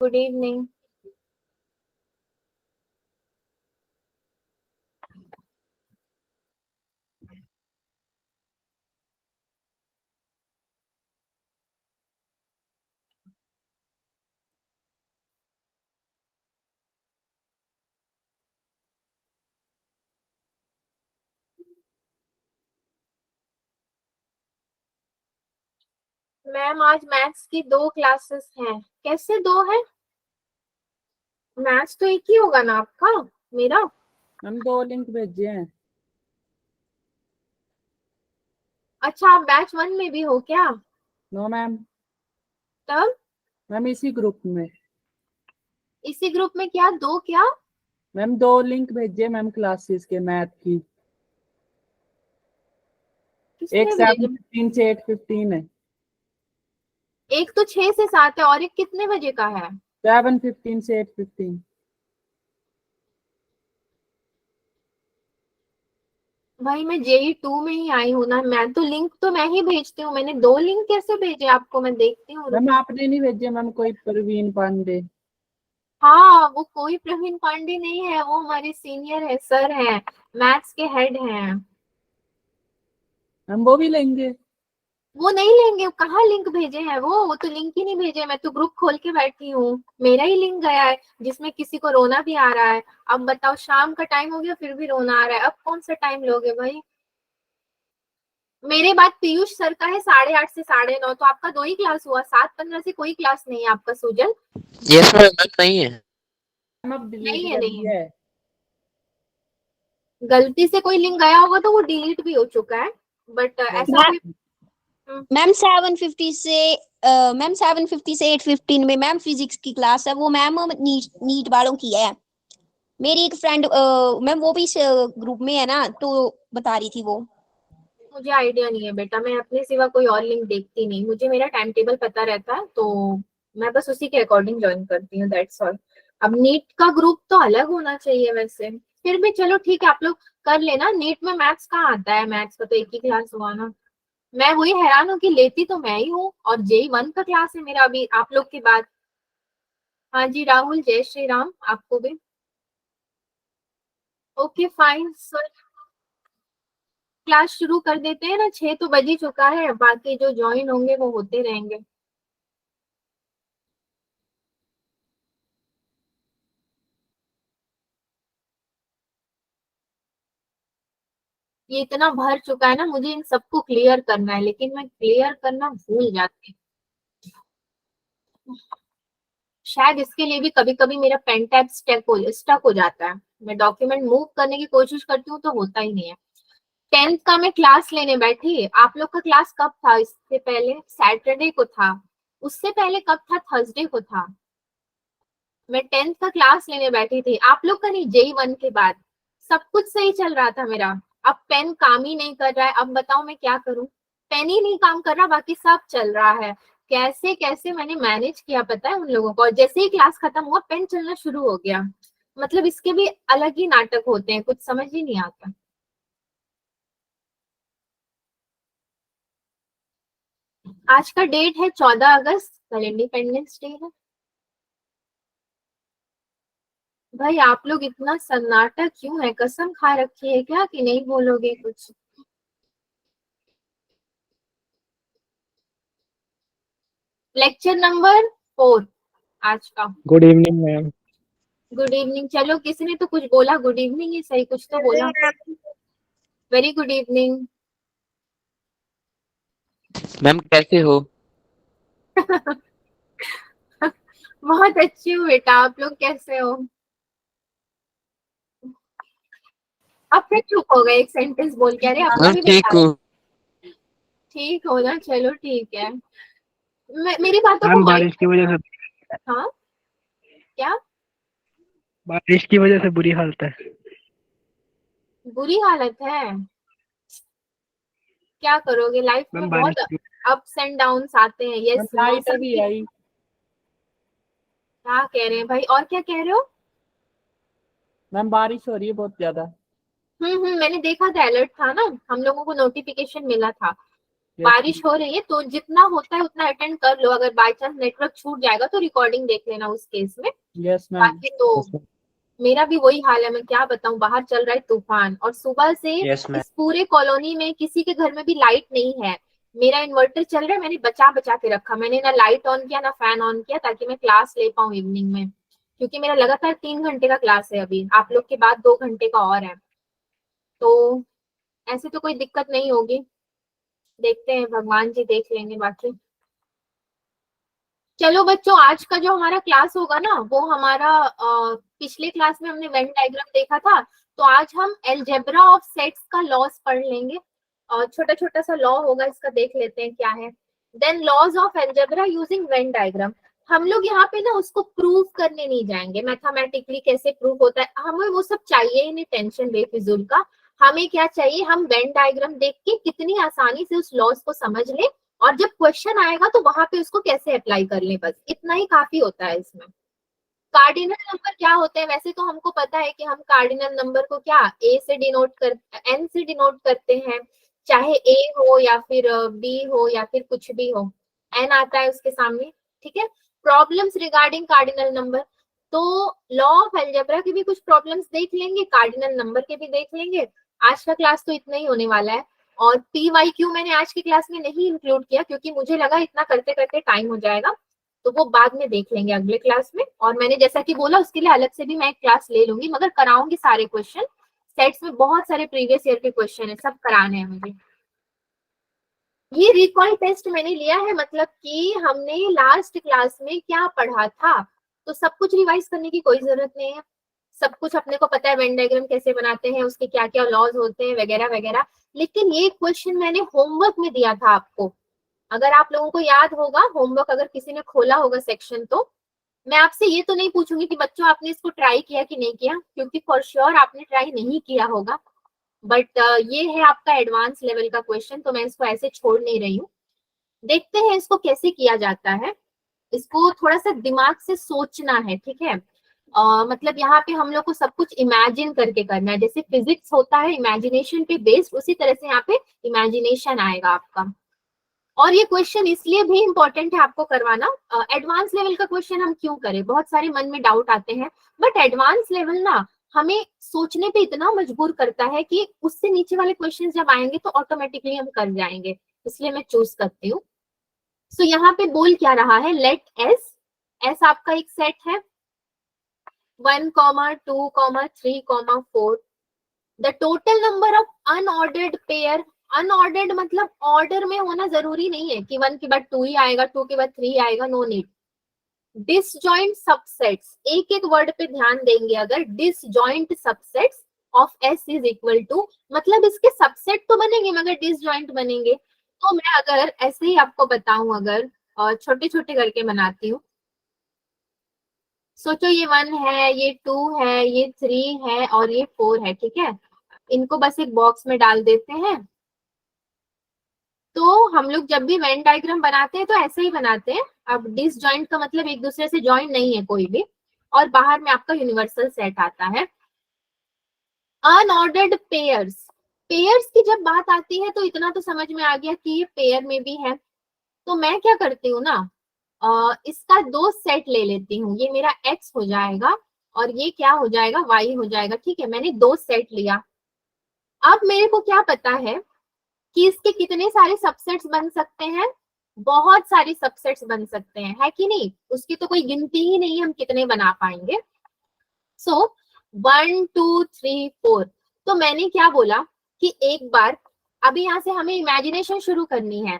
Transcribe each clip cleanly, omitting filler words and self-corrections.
Good evening. Ma'am आज maths की 2 classes हैं। कैसे 2 है? मैथ्स तो एक ही होगा ना आपका? मेरा हम 2 लिंक भेजे हैं। अच्छा, आप बैच 1 में भी हो क्या? No ma'am. तब मैम इसी ग्रुप में। इसी ग्रुप में क्या 2 क्या? मैम 2 लिंक भेजे मैम क्लासेस के मैथ की। एक किसने भेजे? 7:15 से 8:15 है। एक तो 6 से 7 है और एक कितने बजे का है? 7:15 से 8:15। भाई मैं JE2 में ही आई हूँ ना। मैं तो लिंक तो मैं ही भेजती हूँ। मैंने 2 लिंक कैसे भेजे आपको? मैं देखती हूँ, मैम रुको। आपने नहीं भेजे मैम, कोई प्रवीण पांडे। हाँ, वो कोई प्रवीण पांडे नहीं है, वो हमारे सीनियर है, सर है, मैथ्स के हेड हैं। हम वो भी लेंगे। वो नहीं लेंगे। कहाँ लिंक भेजे हैं? वो तो लिंक ही नहीं भेजे। मैं तो ग्रुप खोल के बैठी हूँ। मेरा ही लिंक गया है जिसमें किसी को रोना भी आ रहा है। अब बताओ, शाम का टाइम हो गया फिर भी रोना आ रहा है। अब कौन सा टाइम लोगे भाई? मेरे बाद पीयूष सर का है 8:30 से 9:30। तो आपका 2 ही क्लास हुआ। 7:15 से कोई क्लास नहीं है आपका, सुजल? यस मैम, नहीं है। हम अब डिलीट नहीं है, कर नहीं दिया है। है। गलती से कोई लिंक गया होगा तो वो डिलीट भी हो चुका है। बट ऐसा कोई मैम 7:50 से 8:15 में मैम फिजिक्स की क्लास है। वो मैम नीट वालों की है। मेरी एक फ्रेंड मैम वो भी इस ग्रुप में है ना, तो बता रही थी वो। मुझे आइडिया नहीं है बेटा। मैं अपने सिवा कोई और लिंक देखती नहीं। मुझे मेरा टाइम टेबल पता रहता है तो मैं बस उसी के अकॉर्डिंग ज्वाइन करती हूँ, दैट्स ऑल। अब नीट का ग्रुप तो अलग होना चाहिए वैसे। फिर भी चलो ठीक है, आप लोग कर लेना। नीट में मैथ्स कहाँ आता है? मैथ्स का तो एक ही क्लास हुआ ना। मैं वही हैरान हूँ कि लेती तो मैं ही हूँ और JE1 का क्लास है मेरा अभी आप लोग के बाद। हाँ जी राहुल, जय श्री राम आपको भी। ओके फाइन सर, क्लास शुरू कर देते हैं ना। 6 तो बज ही चुका है, बाकी जो ज्वाइन होंगे वो होते रहेंगे। ये इतना भर चुका है ना, मुझे इन सबको क्लियर करना है, लेकिन मैं क्लियर करना भूल जाती हूँ। शायद इसके लिए भी कभी कभी मेरा पेन टैब स्टक हो जाता है। मैं डॉक्यूमेंट मूव करने की कोशिश करती हूँ तो होता ही नहीं है। 10th का मैं क्लास लेने बैठी। आप लोग का क्लास कब था? इससे पहले सैटरडे को था। उससे पहले कब था? थर्सडे को था। मैं 10th का क्लास लेने बैठी थी आप लोग का, नहीं JE1 के बाद। सब कुछ सही चल रहा था मेरा। अब पेन काम ही नहीं कर रहा है। अब बताओ मैं क्या करूं? पेन ही नहीं काम कर रहा, बाकी सब चल रहा है। कैसे कैसे मैंने मैनेज किया पता है उन लोगों को। और जैसे ही क्लास खत्म हुआ पेन चलना शुरू हो गया। मतलब इसके भी अलग ही नाटक होते हैं, कुछ समझ ही नहीं आता। आज का डेट है 14 अगस्त, कल इंडिपेंडेंस डे है। भाई आप लोग इतना सन्नाटा क्यों है? कसम खा रखी है क्या कि नहीं बोलोगे कुछ? लेक्चर नंबर 4 आज का। Good evening ma'am. Good evening. चलो किसी ने तो कुछ बोला, गुड इवनिंग ही सही, कुछ तो बोला। Very good evening. मैम कैसे हो? बहुत अच्छी हूँ बेटा, आप लोग कैसे हो? अब फिर चुप हो गए एक सेंटेंस बोल के। अरे अपना मैम भी ठीक बता हूँ। रहे। ठीक हो ना, चलो ठीक है। मेरी बातों को मैम माइंड। बारिश की वजह से हाँ क्या? बुरी हालत है। बुरी हालत है? क्या करोगे? लाइफ में मैम बहुत बारिश की अप्स एंड डाउन्स आते हैं। मैम यस, लाइट मौसम अभी की। आई। क्या कह रहे हैं भाई? और क्या कह रहे हो? मैम बारिश हो रही है बहुत ज्यादा। मैंने देखा था, अलर्ट था ना, हम लोगों को नोटिफिकेशन मिला था। बारिश हो रही है तो जितना होता है उतना अटेंड कर लो, अगर बाय चांस नेटवर्क छूट जाएगा तो रिकॉर्डिंग देख लेना उस केस में। Yes ma'am. बाकी तो मेरा भी वही हाल है, मैं क्या बताऊं, बाहर चल रहा है तूफान और सुबह से यस मैम। इस पूरे कॉलोनी में किसी के घर में भी लाइट नहीं है। मेरा इन्वर्टर चल रहा है, मैंने बचा बचा के रखा, मैंने ना लाइट ऑन किया ना फैन ऑन किया ताकि मैं क्लास ले पाऊं इवनिंग में, क्योंकि मेरा लगातार 3 घंटे का क्लास है, अभी आप लोग के बाद 2 घंटे का और है, तो ऐसे तो कोई दिक्कत नहीं होगी, देखते हैं भगवान जी देख लेंगे बाकी। चलो बच्चों, आज का जो हमारा क्लास होगा ना वो हमारा पिछले क्लास में हमने वेन डायग्राम देखा था, तो आज हम अलजेब्रा ऑफ सेट्स का लॉस पढ़ लेंगे और छोटा छोटा सा लॉ होगा, इसका देख लेते हैं क्या है। Then laws of algebra using Venn diagram. हम लोग यहाँ पे ना उसको प्रूव करने नहीं जाएंगे, मैथमेटिकली कैसे प्रूव होता है हमें वो सब चाहिए ही नहीं, टेंशन बेफिजूल का। हमें क्या चाहिए, हम वेन डायग्राम देख के कितनी आसानी से उस लॉस को समझ ले और जब क्वेश्चन आएगा तो वहां पे उसको कैसे अप्लाई कर ले, बस इतना ही काफी होता है इसमें। कार्डिनल नंबर क्या होते हैं, वैसे तो हमको पता है कि हम कार्डिनल नंबर को क्या ए से डिनोट कर एन से डिनोट करते हैं, चाहे ए हो या फिर बी हो या फिर कुछ भी हो, एन आता है उसके सामने, ठीक है। प्रॉब्लम्स रिगार्डिंग कार्डिनल नंबर, तो लॉ ऑफ अलजेब्रा की भी कुछ प्रॉब्लम्स देख लेंगे, कार्डिनल नंबर के भी देख लेंगे। आज का क्लास तो इतना ही होने वाला है, और PYQ मैंने आज की क्लास में नहीं इंक्लूड किया क्योंकि मुझे लगा इतना करते करते टाइम हो जाएगा, तो वो बाद में देख लेंगे अगले क्लास में। और मैंने जैसा कि बोला उसके लिए अलग से भी मैं एक क्लास ले लूंगी, मगर कराऊंगी सारे क्वेश्चन, सेट्स में बहुत सारे प्रीवियस ईयर के क्वेश्चन है, सब कराने हैं मुझे। ये रिकॉल टेस्ट मैंने लिया है, मतलब कि हमने लास्ट क्लास में क्या पढ़ा था, तो सब कुछ रिवाइज करने की कोई जरूरत नहीं है, सब कुछ अपने को पता है, वेन डायग्राम कैसे बनाते हैं, उसके क्या क्या लॉज होते हैं वगैरह वगैरह। लेकिन ये क्वेश्चन मैंने होमवर्क में दिया था आपको, अगर आप लोगों को याद होगा होमवर्क, अगर किसी ने खोला होगा सेक्शन, तो मैं आपसे ये तो नहीं पूछूंगी कि बच्चों आपने इसको ट्राई किया कि नहीं किया, क्योंकि फॉर श्योर आपने ट्राई नहीं किया होगा, बट ये है आपका एडवांस लेवल का क्वेश्चन, तो मैं इसको ऐसे छोड़ नहीं रही हूँ। देखते हैं इसको कैसे किया जाता है, इसको थोड़ा सा दिमाग से सोचना है, ठीक है। मतलब यहाँ पे हम लोग को सब कुछ इमेजिन करके करना है, जैसे फिजिक्स होता है इमेजिनेशन पे बेस्ड, उसी तरह से यहाँ पे इमेजिनेशन आएगा आपका। और ये क्वेश्चन इसलिए भी इम्पोर्टेंट है आपको करवाना, एडवांस लेवल का क्वेश्चन हम क्यों करें, बहुत सारे मन में डाउट आते हैं, बट एडवांस लेवल ना हमें सोचने पे इतना मजबूर करता है कि उससे नीचे वाले क्वेश्चन जब आएंगे तो ऑटोमेटिकली हम कर जाएंगे, इसलिए मैं चूज करती हूँ। सो यहाँ पे बोल क्या रहा है, लेट एस आपका एक सेट है 1, 2, 3, 4, the total number of unordered pair. Unordered मतलब ऑर्डर में होना जरूरी नहीं है कि 1 के बाद 2 ही आएगा, 2 के बाद 3 आएगा, नो नीड। डिसजॉइंट सबसेट्स, एक एक वर्ड पे ध्यान देंगे, अगर disjoint subsets of S is equal to, मतलब इसके सबसेट तो बनेंगे मगर डिसजॉइंट बनेंगे। तो मैं अगर ऐसे ही आपको बताऊं, अगर छोटे छोटे करके बनाती हूँ, सोचो ये 1 है, ये 2 है, ये 3 है और ये 4 है, ठीक है। इनको बस एक बॉक्स में डाल देते हैं। तो हम लोग जब भी वेन डायग्राम बनाते हैं तो ऐसे ही बनाते हैं। अब डिसजॉइंट का मतलब एक दूसरे से जॉइन नहीं है कोई भी, और बाहर में आपका यूनिवर्सल सेट आता है। अनऑर्डर्ड पेयर्स, पेयर्स की जब बात आती है तो इतना तो समझ में आ गया कि ये पेयर में भी है, तो मैं क्या करती हूँ ना, इसका 2 सेट ले लेती हूँ, ये मेरा x हो जाएगा और ये क्या हो जाएगा, y हो जाएगा, ठीक है। मैंने 2 सेट लिया, अब मेरे को क्या पता है कि इसके कितने सारे सबसेट्स बन सकते हैं, बहुत सारे सबसेट्स बन सकते हैं, है कि नहीं, उसकी तो कोई गिनती ही नहीं, हम कितने बना पाएंगे। सो 1, 2, 3, 4, तो मैंने क्या बोला कि एक बार, अभी यहाँ से हमें इमेजिनेशन शुरू करनी है,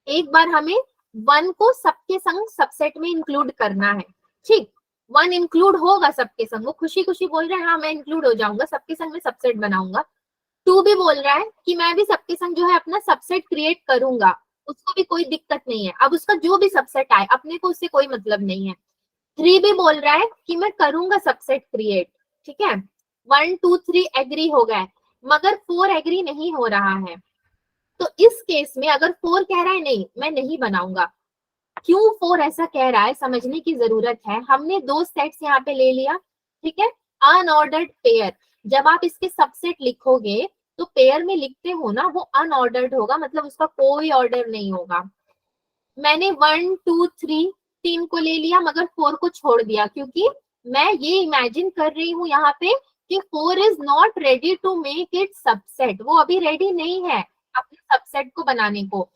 एक बार हमें 1 को सबके संग सबसेट में इंक्लूड करना है, ठीक। 1 इंक्लूड होगा सबके संग, वो खुशी खुशी बोल रहे हैं हाँ मैं इंक्लूड हो जाऊंगा, सबके संग में सबसेट बनाऊंगा। 2 भी बोल रहा है कि मैं भी सबके संग जो है अपना सबसेट क्रिएट करूंगा, उसको भी कोई दिक्कत नहीं है, अब उसका जो भी सबसेट आए अपने को उससे कोई मतलब नहीं है। 3 भी बोल रहा है कि मैं करूंगा सबसेट क्रिएट, ठीक है। 1, 2, 3 एग्री हो गए, मगर 4 एग्री नहीं हो रहा है। तो इस केस में अगर 4 कह रहा है नहीं मैं नहीं बनाऊंगा, क्यों 4 ऐसा कह रहा है समझने की जरूरत है। हमने 2 सेट्स यहाँ पे ले लिया, ठीक है। अनऑर्डर्ड पेयर, जब आप इसके सबसेट लिखोगे तो पेयर में लिखते हो ना वो अनऑर्डर्ड होगा, मतलब उसका कोई ऑर्डर नहीं होगा। मैंने 1 2 3 3 को ले लिया मगर 4 को छोड़ दिया, क्योंकि मैं ये इमेजिन कर रही हूँ यहाँ पे कि 4 is not ready to make it subset, वो अभी रेडी नहीं है अपने सबसेट को बनाने को।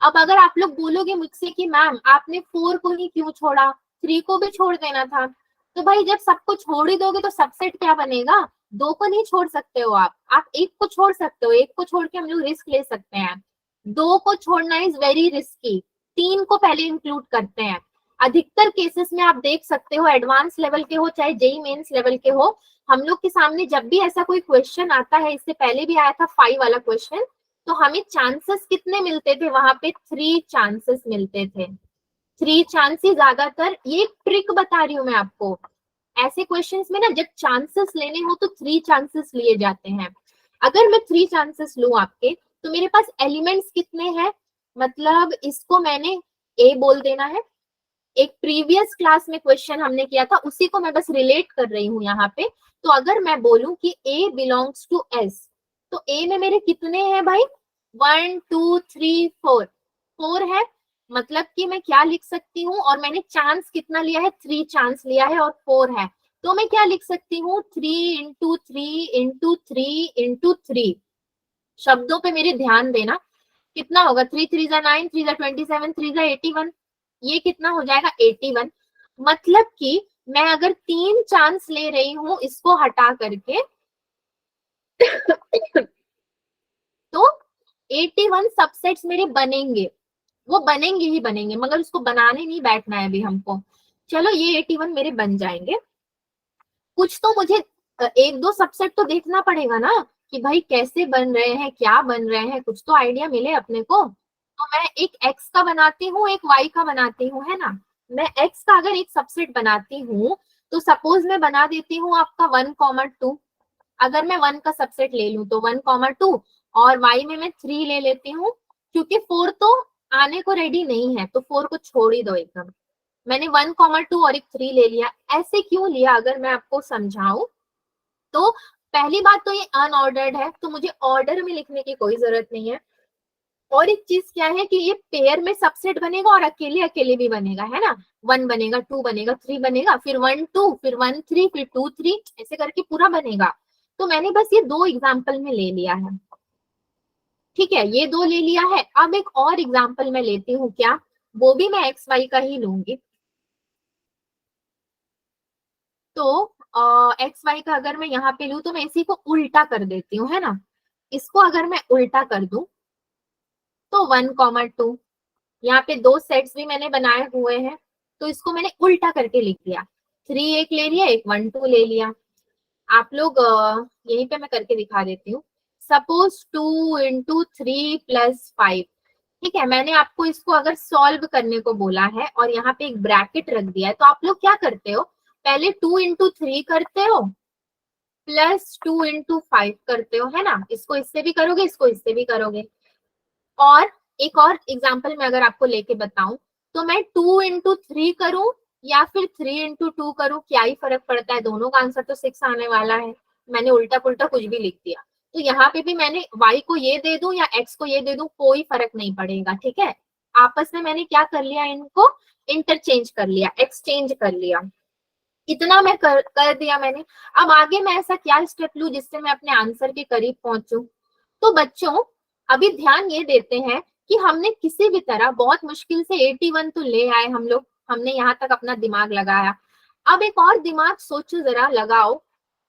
अब अगर आप लोग बोलोगे मुझसे कि मैम आपने 4 को ही क्यों छोड़ा, 3 को भी छोड़ देना था, तो भाई जब सबको छोड़ ही दोगे तो सबसेट क्या बनेगा? 2 को नहीं छोड़ सकते हो आप 1 को छोड़ सकते हो, 1 को छोड़ के हम लोग रिस्क ले सकते हैं। 2 को छोड़ना इज वेरी रिस्की, 3 को पहले इंक्लूड करते हैं। अधिकतर केसेस में आप देख सकते हो, एडवांस लेवल के हो चाहे जेई मेंस लेवल के हो, हम लोग के सामने जब भी ऐसा कोई क्वेश्चन आता है, इससे पहले भी आया था 5 वाला क्वेश्चन, तो हमें चांसेस कितने मिलते थे वहां पे? 3 चांसेस मिलते थे। 3 चांसेस ज्यादातर, ये एक ट्रिक बता रही हूँ मैं आपको, ऐसे क्वेश्चंस में ना जब चांसेस लेने हो तो 3 चांसेस लिए जाते हैं। अगर मैं 3 चांसेस लूं आपके, तो मेरे पास एलिमेंट्स कितने हैं? मतलब इसको मैंने ए बोल देना है, एक प्रीवियस क्लास में क्वेश्चन हमने किया था उसी को मैं बस रिलेट कर रही हूँ यहाँ पे। तो अगर मैं बोलूं कि ए बिलोंग्स टू एस, तो ए में मेरे कितने हैं भाई? 1 2 3 4, 4 है, मतलब कि मैं क्या लिख सकती हूँ, और मैंने चांस कितना लिया है? 3 चांस लिया है और 4 है, तो मैं क्या लिख सकती हूँ? 3 इंटू 3 इंटू 3 इंटू 3। शब्दों पे मेरे ध्यान देना, कितना होगा? 3 3 9, 3 27, 3 81, ये कितना हो जाएगा? 81। मतलब कि मैं अगर 3 चांस ले रही हूं इसको हटा करके तो 81 सबसेट्स मेरे बनेंगे, वो बनेंगे ही बनेंगे, मगर उसको बनाने नहीं बैठना है अभी हमको। चलो ये 81 मेरे बन जाएंगे। कुछ तो मुझे 1-2 सबसेट तो देखना पड़ेगा ना कि भाई कैसे बन रहे हैं, क्या बन रहे हैं, कुछ तो आइडिया मिले अपने को। तो मैं एक x का बनाती हूँ, एक y का बनाती हूँ, है ना। मैं x का अगर एक सबसेट बनाती हूँ तो सपोज मैं बना देती हूँ आपका 1,2। अगर मैं 1 का सबसेट ले लूं तो 1,2, और y में मैं 3 ले लेती हूँ, क्योंकि 4 तो आने को रेडी नहीं है, तो 4 को छोड़ ही दो एकदम। मैंने 1,2 और एक 3 ले लिया। ऐसे क्यों लिया अगर मैं आपको समझाऊं, तो पहली बात तो ये अनऑर्डर्ड है, तो मुझे ऑर्डर में लिखने की कोई जरूरत नहीं है। और एक चीज क्या है कि ये पेयर में सबसेट बनेगा और अकेले अकेले भी बनेगा, है ना। 1 बनेगा, 2 बनेगा, 3 बनेगा, फिर 1 2, फिर 1 3, फिर 2 3, ऐसे करके पूरा बनेगा। तो मैंने बस ये 2 एग्जाम्पल में ले लिया है, ठीक है, ये 2 ले लिया है। अब एक और एग्जाम्पल मैं लेती हूँ, क्या वो भी मैं एक्स वाई का ही लूंगी। तो एक्स वाई का अगर मैं यहाँ पे लूँ तो मैं इसी को उल्टा कर देती हूँ, है ना। इसको अगर मैं उल्टा कर दूं तो 1,2, यहाँ पे 2 सेट्स भी मैंने बनाए हुए हैं, तो इसको मैंने उल्टा करके लिख दिया। 3 एक ले लिया, एक 1 2 ले लिया। आप लोग यहीं पे मैं करके दिखा देती हूँ। सपोज 2 इंटू 3 प्लस 5, ठीक है। मैंने आपको इसको अगर सॉल्व करने को बोला है और यहाँ पे एक ब्रैकेट रख दिया है, तो आप लोग क्या करते हो? पहले 2 इंटू 3 करते हो प्लस 2 इंटू 5 करते हो, है ना। इसको इससे भी करोगे, इसको इससे भी करोगे। और एक और एग्जाम्पल में अगर आपको लेके बताऊं, तो मैं 2 इंटू 3 करूं या फिर 3 इंटू 2 करूं, क्या ही फर्क पड़ता है, दोनों का आंसर तो 6 आने वाला है। मैंने उल्टा पुल्टा कुछ भी लिख दिया, तो यहाँ पे भी मैंने y को ये दे दूं या x को ये दे दूं, कोई फर्क नहीं पड़ेगा, ठीक है। आपस में मैंने क्या कर लिया, इनको इंटरचेंज कर लिया, एक्सचेंज कर लिया। इतना मैं कर दिया मैंने। अब आगे मैं ऐसा क्या स्टेप लूं जिससे मैं अपने आंसर के करीब पहुंचूं। तो बच्चों अभी ध्यान ये देते हैं कि हमने किसी भी तरह बहुत मुश्किल से 81 तो ले आए हम लोग, हमने यहाँ तक अपना दिमाग लगाया। अब एक और दिमाग सोचो जरा, लगाओ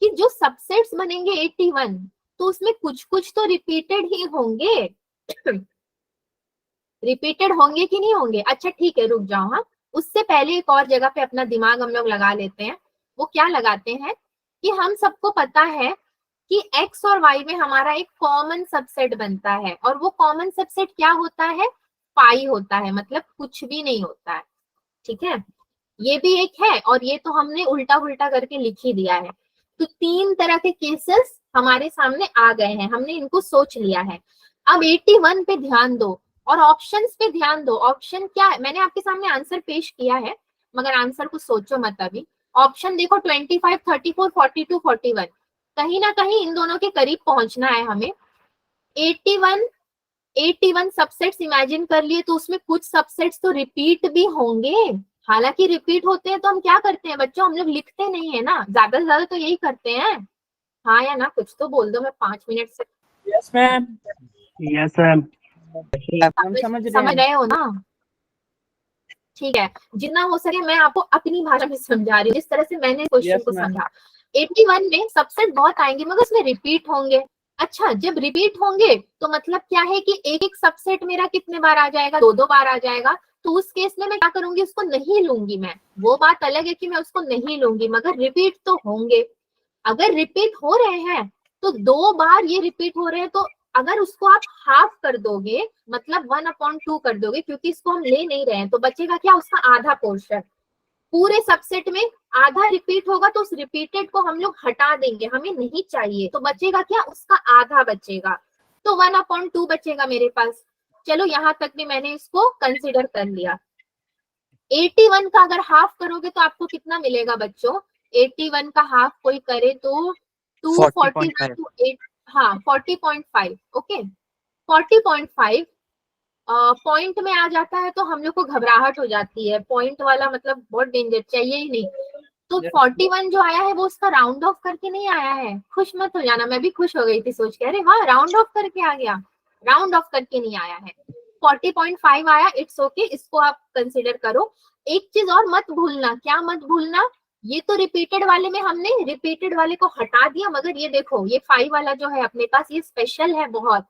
कि जो सबसेट्स बनेंगे 81, तो उसमें कुछ कुछ तो रिपीटेड ही होंगे रिपीटेड होंगे कि नहीं होंगे? अच्छा ठीक है, रुक जाओ। हाँ, उससे पहले एक और जगह पे अपना दिमाग हम लोग लगा लेते हैं। वो क्या लगाते हैं कि हम सबको पता है कि x और y में हमारा एक कॉमन सबसेट बनता है, और वो कॉमन सबसेट क्या होता है? पाई होता है, मतलब कुछ भी नहीं होता है, ठीक है। ये भी एक है, और ये तो हमने उल्टा उल्टा करके लिख ही दिया है। तो 3 तरह के केसेस हमारे सामने आ गए हैं, हमने इनको सोच लिया है। अब 81 पे ध्यान दो और ऑप्शंस पे ध्यान दो। ऑप्शन क्या है? मैंने आपके सामने आंसर पेश किया है, मगर आंसर को सोचो मत अभी। ऑप्शन देखो, 25 34 42 41, कहीं ना कहीं इन दोनों के करीब पहुंचना है हमें। 81 सबसेट्स इमेजिन कर लिए, तो उसमें कुछ सबसेट्स तो रिपीट भी होंगे। हालांकि रिपीट होते हैं तो हम क्या करते हैं बच्चों, हम लोग लिखते नहीं है ना, ज्यादा से ज्यादा तो यही करते हैं। हाँ या ना, कुछ तो बोल दो, मैं 5 मिनट से यस मैम। Yes ma'am. हम समझ रहे समझ हैं। रहे हो ना। ठीक है, जितना हो सके मैं आपको अपनी भाषा में समझा रही हूँ, जिस तरह से मैंने क्वेश्चन Yes, को ma'am. समझा। 81 में सबसेट बहुत आएंगे मगर उसमें रिपीट होंगे। अच्छा, जब रिपीट होंगे तो मतलब क्या है कि एक एक सबसेट मेरा कितने बार आ जाएगा, 2-2 बार आ जाएगा। तो उस केस में मैं क्या करूंगी, उसको नहीं लूंगी मैं। वो बात अलग है कि मैं उसको नहीं लूंगी, मगर रिपीट तो होंगे। अगर रिपीट हो रहे हैं तो 2 बार ये रिपीट हो रहे हैं, तो अगर उसको आप हाफ कर दोगे, मतलब 1/2 कर दोगे, क्योंकि इसको हम ले नहीं रहे हैं, तो बचेगा क्या, उसका आधा पोर्शन। पूरे सबसेट में आधा रिपीट होगा तो उस रिपीटेड को हम लोग हटा देंगे, हमें नहीं चाहिए, तो बचेगा क्या, उसका आधा बचेगा। तो 1/2 बचेगा मेरे पास। चलो यहाँ तक भी मैंने इसको कंसिडर कर लिया। 81 का अगर हाफ करोगे तो आपको कितना मिलेगा बच्चों, 81 का हाफ कोई करे तो 241 to 8, हाँ 40.5। ओके, 40.5 पॉइंट में आ जाता है तो हम लोग को घबराहट हो जाती है, पॉइंट वाला मतलब बहुत डेंजर, चाहिए ही नहीं। तो 41 जो आया है वो उसका राउंड ऑफ करके नहीं आया है, खुश मत हो जाना, मैं भी खुश हो गई थी सोच के, अरे वाह राउंड ऑफ करके आ गया। राउंड ऑफ करके नहीं आया है, 40.5 आया, इट्स ओके, इसको आप कंसिडर करो। एक चीज और मत भूलना, क्या मत भूलना, ये तो रिपीटेड वाले में हमने रिपीटेड वाले को हटा दिया, मगर ये देखो ये 5 वाला जो है अपने पास, ये स्पेशल है बहुत,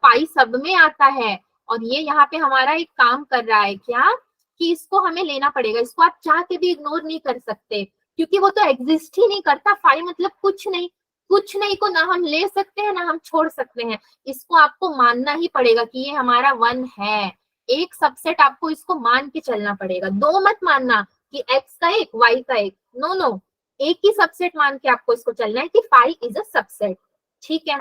5 सब में आता है। और ये यहाँ पे हमारा एक काम कर रहा है क्या, कि इसको हमें लेना पड़ेगा, इसको आप चाह के भी इग्नोर नहीं कर सकते, क्योंकि वो तो एग्जिस्ट ही नहीं करता। 5 मतलब कुछ नहीं, कुछ नहीं को ना हम ले सकते हैं ना हम छोड़ सकते हैं, इसको आपको मानना ही पड़ेगा कि ये हमारा 1 है। एक सबसेट आपको इसको मान के चलना पड़ेगा, 2 मत मानना कि x का एक y का एक, नो नो, एक ही सबसेट मान के आपको इसको चलना है कि 5 इज अ सबसेट। ठीक है,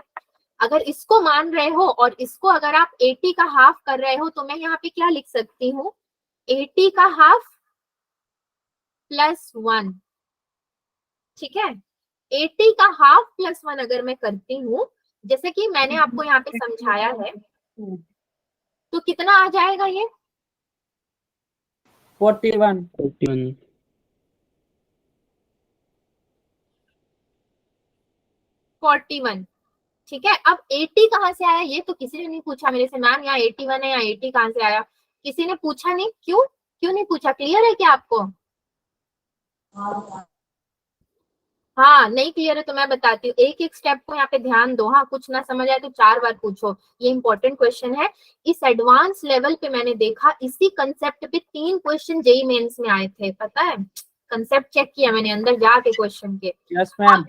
अगर इसको मान रहे हो और इसको अगर आप 80 का हाफ कर रहे हो, तो मैं यहाँ पे क्या लिख सकती हूँ, 80 का हाफ प्लस 1। ठीक है, 80 का हाफ प्लस 1 अगर मैं करती हूँ, जैसे कि मैंने आपको यहाँ पे समझाया है, तो कितना आ जाएगा ये, 41। 41। ठीक है, अब 80 कहाँ से आया, ये तो किसी ने नहीं पूछा मेरे से, मैम यहाँ 81 है, यहाँ 80 कहाँ से आया, किसी ने पूछा नहीं, क्यों क्यों नहीं पूछा, क्लियर है क्या आपको? हाँ नहीं क्लियर है तो मैं बताती हूँ, एक एक स्टेप को यहाँ पे ध्यान दो। हाँ, कुछ ना समझ आए तो 4 बार पूछो, ये इंपॉर्टेंट क्वेश्चन है। इस एडवांस लेवल पे मैंने देखा, इसी कंसेप्ट पे 3 क्वेश्चन जेईई मेंस में आए थे, पता है, कंसेप्ट चेक किया मैंने अंदर जाके क्वेश्चन के। Yes ma'am.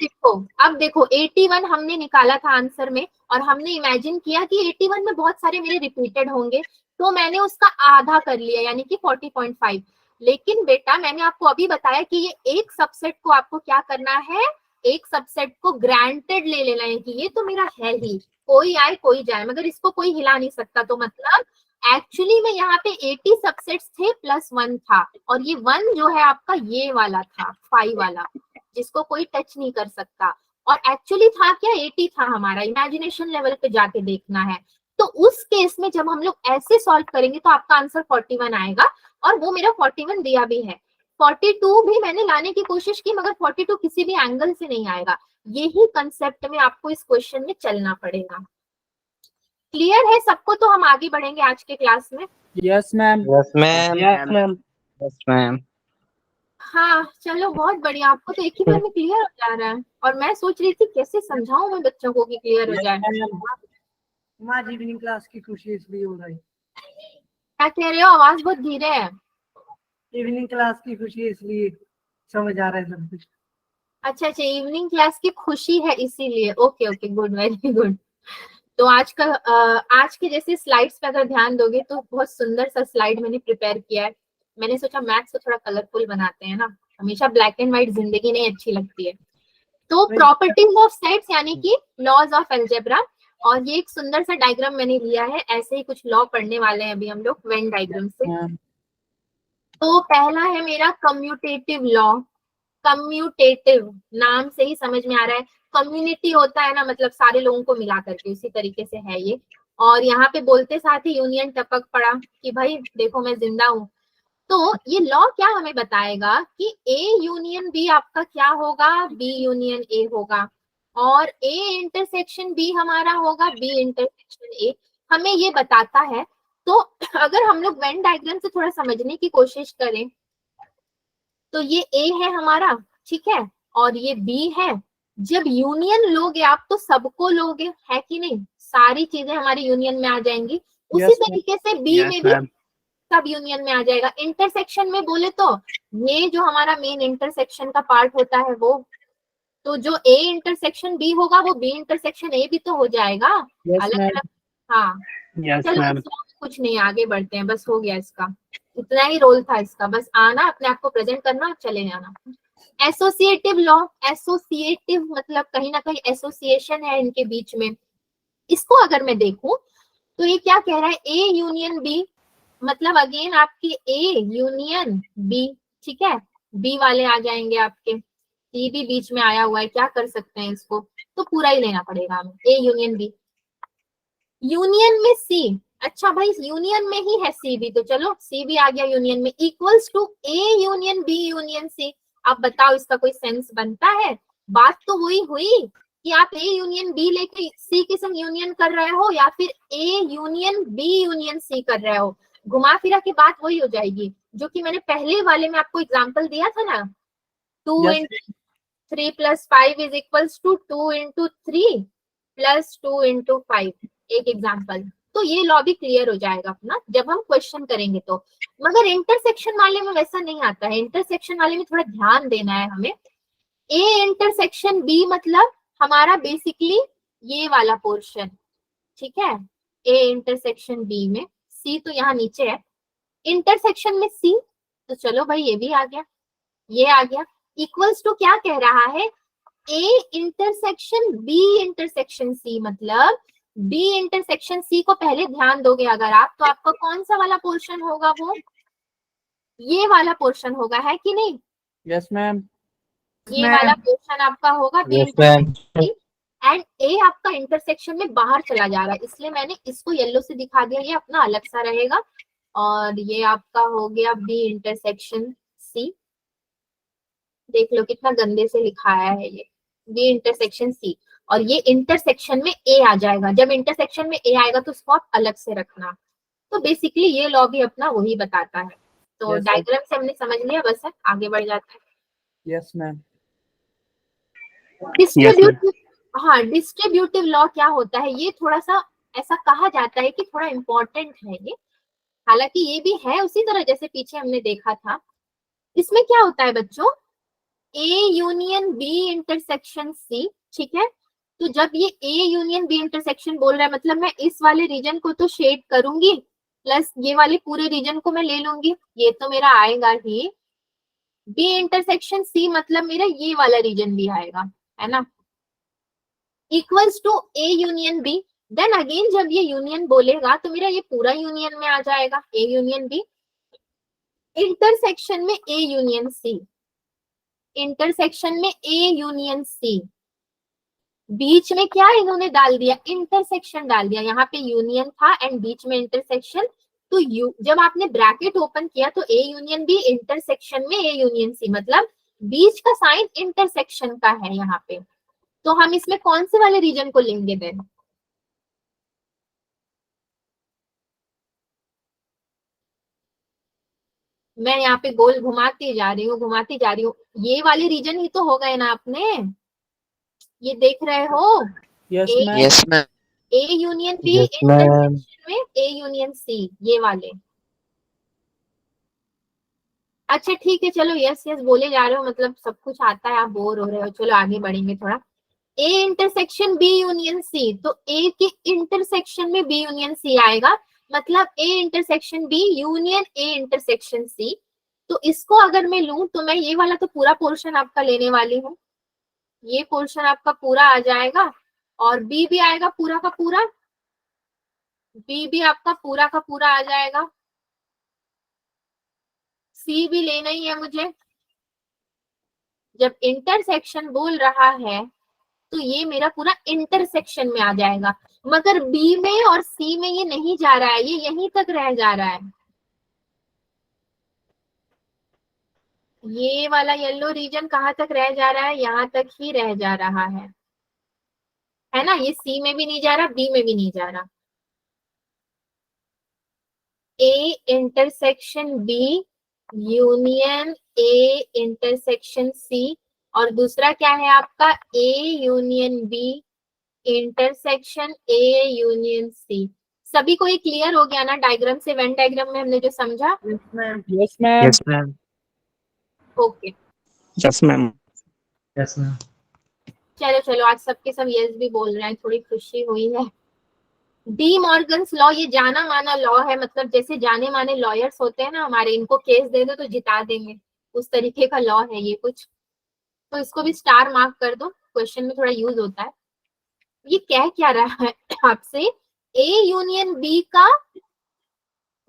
अब देखो 81 हमने निकाला था आंसर में, और हमने इमेजिन किया कि 81 में बहुत सारे मेरे रिपीटेड होंगे, तो मैंने उसका आधा कर लिया यानी कि 40.5। लेकिन बेटा मैंने आपको अभी बताया कि ये एक सबसेट को आपको क्या करना है, एक सबसेट को ग्रांटेड ले लेना है कि ये तो मेरा है ही, कोई आए कोई जाए, मगर इसको कोई हिला नहीं सकता। तो मतलब एक्चुअली में यहाँ पे 80 सबसेट्स थे प्लस 1 था, और ये 1 जो है आपका ये वाला था, 5 वाला, जिसको कोई टच नहीं कर सकता। और एक्चुअली था क्या, 80 था हमारा, इमेजिनेशन लेवल पे जाके देखना है। तो उस केस में जब हम लोग ऐसे सॉल्व करेंगे तो आपका आंसर 41 आएगा, और वो मेरा 41 दिया भी है। 42 भी मैंने लाने की कोशिश की, मगर 42 किसी भी एंगल से नहीं आएगा। यही कंसेप्ट में आपको इस क्वेश्चन में चलना पड़ेगा। क्लियर है सबको? तो हम आगे बढ़ेंगे आज के क्लास में। Yes ma'am. Yes ma'am. Yes ma'am. Yes ma'am. हाँ चलो बहुत बढ़िया, आपको तो एक ही बार में क्लियर हो जा रहा है, और मैं सोच रही थी कैसे समझाऊं मैं बच्चों को कि क्लियर हो जाए। हमारी इवनिंग क्लास की खुशी इसलिए हो रही, क्या कह रहे हो, आवाज बहुत धीरे है। इवनिंग क्लास की खुशी इसलिए समझ आ रहा है सब कुछ। अच्छा अच्छा, इवनिंग क्लास की खुशी है इसीलिए, okay okay, good, very good. तो आज के जैसे स्लाइड्स पे अगर ध्यान दोगे तो बहुत सुंदर सा स्लाइड मैंने प्रिपेयर किया है। मैंने सोचा मैथ्स को थोड़ा कलरफुल बनाते हैं ना, हमेशा ब्लैक एंड व्हाइट जिंदगी नहीं अच्छी लगती है। तो प्रॉपर्टीज ऑफ सेट्स यानी कि लॉज ऑफ अलजेब्रा, और ये एक सुंदर सा डायग्राम मैंने लिया है, ऐसे ही कुछ लॉ पढ़ने वाले हैं अभी हम लोग वेन डायग्राम से। तो पहला है मेरा कम्यूटेटिव लॉ, कम्यूटेटिव, नाम से ही समझ में आ रहा है, कम्युनिटी होता है ना, मतलब सारे लोगों को मिला करके, उसी तरीके से है ये। और यहाँ पे बोलते साथ ही यूनियन टपक पड़ा कि भाई देखो मैं जिंदा हूँ। तो ये लॉ क्या हमें बताएगा कि ए यूनियन बी आपका क्या होगा, बी यूनियन ए होगा, और ए इंटरसेक्शन बी हमारा होगा बी इंटरसेक्शन ए, हमें ये बताता है। तो अगर हम लोग वेन डायग्राम से थोड़ा समझने की कोशिश करें, तो ये ए है हमारा, ठीक है, और ये बी है। जब यूनियन लोगे आप तो सबको लोगे, है कि नहीं, सारी चीजें हमारी यूनियन में आ जाएंगी। उसी Yes, ma'am. तरीके से बी में यस भी मैम। सब यूनियन में आ जाएगा। इंटरसेक्शन में बोले तो ये जो हमारा मेन इंटरसेक्शन का पार्ट होता है वो, तो जो ए इंटरसेक्शन बी होगा वो बी इंटरसेक्शन ए भी तो हो जाएगा, Yes, अलग ma'am. अलग। हाँ यस चलो मैम। इसमें कुछ नहीं, आगे बढ़ते हैं, बस हो गया इसका, इतना ही रोल था इसका, बस आना अपने आप को प्रेजेंट करना और चले जाना। एसोसिएटिव लॉ, एसोसिएटिव मतलब कहीं ना कहीं एसोसिएशन है इनके बीच में। इसको अगर मैं देखूं तो ये क्या कह रहा है, ए यूनियन बी, मतलब अगेन आपके ए यूनियन बी, ठीक है, बी वाले आ जाएंगे आपके, सी भी बीच में आया हुआ है, क्या कर सकते हैं इसको, तो पूरा ही लेना पड़ेगा हमें, ए यूनियन बी। यूनियन में सी, अच्छा भाई यूनियन में ही है सी भी, तो चलो सी भी आ गया यूनियन में, equals to A union B union C. अब बताओ इसका कोई सेंस बनता है? बात तो वही हुई कि आप ए यूनियन बी लेके सी के संग यूनियन कर रहे हो, या फिर A union B union C कर रहे हो, घुमा फिरा की बात वही हो जाएगी, जो कि मैंने पहले वाले में आपको एग्जांपल दिया था ना, 2 Yes. into 3 plus 5 is equals to 2 into 3 plus 2 into 5, एक एग्जांपल। तो ये लॉ भी क्लियर हो जाएगा अपना जब हम क्वेश्चन करेंगे तो। मगर इंटरसेक्शन वाले में वैसा नहीं आता है, इंटरसेक्शन वाले में थोड़ा ध्यान देना है हमें। ए इंटरसेक्शन बी मतलब हमारा बेसिकली ये वाला पोर्शन, ठीक है, ए इंटरसेक्शन बी में, सी तो यहाँ नीचे है, इंटरसेक्शन में सी, तो चलो भाई ये भी आ गया, ये आ गया, इक्वल्स टू क्या कह रहा है, A intersection B intersection C, मतलब बी इंटरसेक्शन सी को पहले ध्यान दोगे अगर आप, तो आपका कौन सा वाला पोर्शन होगा, वो ये वाला पोर्शन होगा, है कि नहीं, Yes, ma'am. ये वाला पोर्शन आपका होगा B yes ma'am. Intersection C, and A आपका इंटरसेक्शन में बाहर चला जा रहा है, इसलिए मैंने इसको येलो से दिखा दिया, ये अपना अलग सा रहेगा। और ये आपका हो गया बी इंटरसेक्शन सी, देख लो कितना गंदे से लिखाया है ये, बी इंटरसेक्शन सी, और ये इंटरसेक्शन में ए आ जाएगा, जब इंटरसेक्शन में ए आएगा तो उसको आप अलग से रखना। तो बेसिकली ये लॉ भी अपना वही बताता है। तो Yes, sir. डायग्राम से हमने समझ लिया, बस है आगे बढ़ जाता है। Yes, ma'am. डिस्ट्रीब्यूटिव, हाँ डिस्ट्रीब्यूटिव लॉ क्या होता है, ये थोड़ा सा ऐसा कहा जाता है कि थोड़ा इंपॉर्टेंट है ये, हालांकि ये भी है उसी तरह जैसे पीछे हमने देखा था। इसमें क्या होता है बच्चों, A union B intersection C, ठीक है, तो जब ये ए यूनियन बी इंटरसेक्शन बोल रहा है मतलब मैं इस वाले रीजन को तो शेड करूंगी, प्लस ये वाले पूरे रीजन को मैं ले लूंगी, ये तो मेरा आएगा ही, बी इंटरसेक्शन सी मतलब मेरा ये वाला रीजन भी आएगा, है ना, equals to A union B. Then again जब ये यूनियन बोलेगा तो मेरा ये पूरा यूनियन में आ जाएगा, ए यूनियन बी, इंटरसेक्शन में ए यूनियन सी, इंटरसेक्शन में ए यूनियन सी, बीच में क्या इन्होंने डाल दिया, इंटरसेक्शन डाल दिया, यहाँ पे यूनियन था एंड बीच में इंटरसेक्शन, तो यू जब आपने ब्रैकेट ओपन किया तो ए यूनियन बी इंटरसेक्शन में ए यूनियन सी, मतलब बीच का साइन इंटरसेक्शन का है यहाँ पे, तो हम इसमें कौन से वाले रीजन को लेंगे देन, मैं यहाँ पे गोल घुमाती जा रही हूँ घुमाती जा रही हूँ, ये वाले रीजन ही तो हो गए ना अपने, ये देख रहे हो, Yes, A ma'am. Yes ma'am. A union B yes ma'am. Intersection में ए यूनियन सी, ये वाले। अच्छा ठीक है चलो, यस यस बोले जा रहे हो, मतलब सब कुछ आता है, आप बोर हो रहे हो, चलो आगे बढ़ेंगे थोड़ा। A intersection B union C, तो ए के इंटरसेक्शन में बी यूनियन सी आएगा, मतलब A intersection B union A intersection C. तो इसको अगर मैं लूं तो मैं ये वाला तो पूरा पोर्शन आपका लेने वाली हूँ, ये पोर्शन आपका पूरा आ जाएगा, और बी भी आएगा पूरा का पूरा, बी भी आपका पूरा का पूरा आ जाएगा, सी भी लेना ही है मुझे, जब इंटरसेक्शन बोल रहा है तो ये मेरा पूरा इंटरसेक्शन में आ जाएगा, मगर बी में और सी में ये नहीं जा रहा है, ये यहीं तक रह जा रहा है। ये वाला येलो रीजन कहाँ तक रह जा रहा है, यहाँ तक ही रह जा रहा है ना। ये सी में भी नहीं जा रहा, बी में भी नहीं जा रहा। A intersection B union A intersection C, और दूसरा क्या है आपका A union B intersection A union C. सभी को ये क्लियर हो गया ना डायग्राम से, वेन डायग्राम में हमने जो समझा? Yes, ma'am. Yes ma'am. Yes ma'am. Okay yes ma'am. Yes ma'am. चलो चलो, आज सबके सब यस भी बोल रहे हैं, थोड़ी खुशी हुई है। डी मॉर्गन्स लॉ ये जाना माना लॉ है, मतलब जैसे जाने माने लॉयर्स होते हैं ना हमारे, इनको केस दे दो तो जिता देंगे, उस तरीके का लॉ है ये कुछ। तो इसको भी स्टार मार्क कर दो, क्वेश्चन में थोड़ा यूज होता है। ये कह क्या रहा है आपसे, ए यूनियन बी का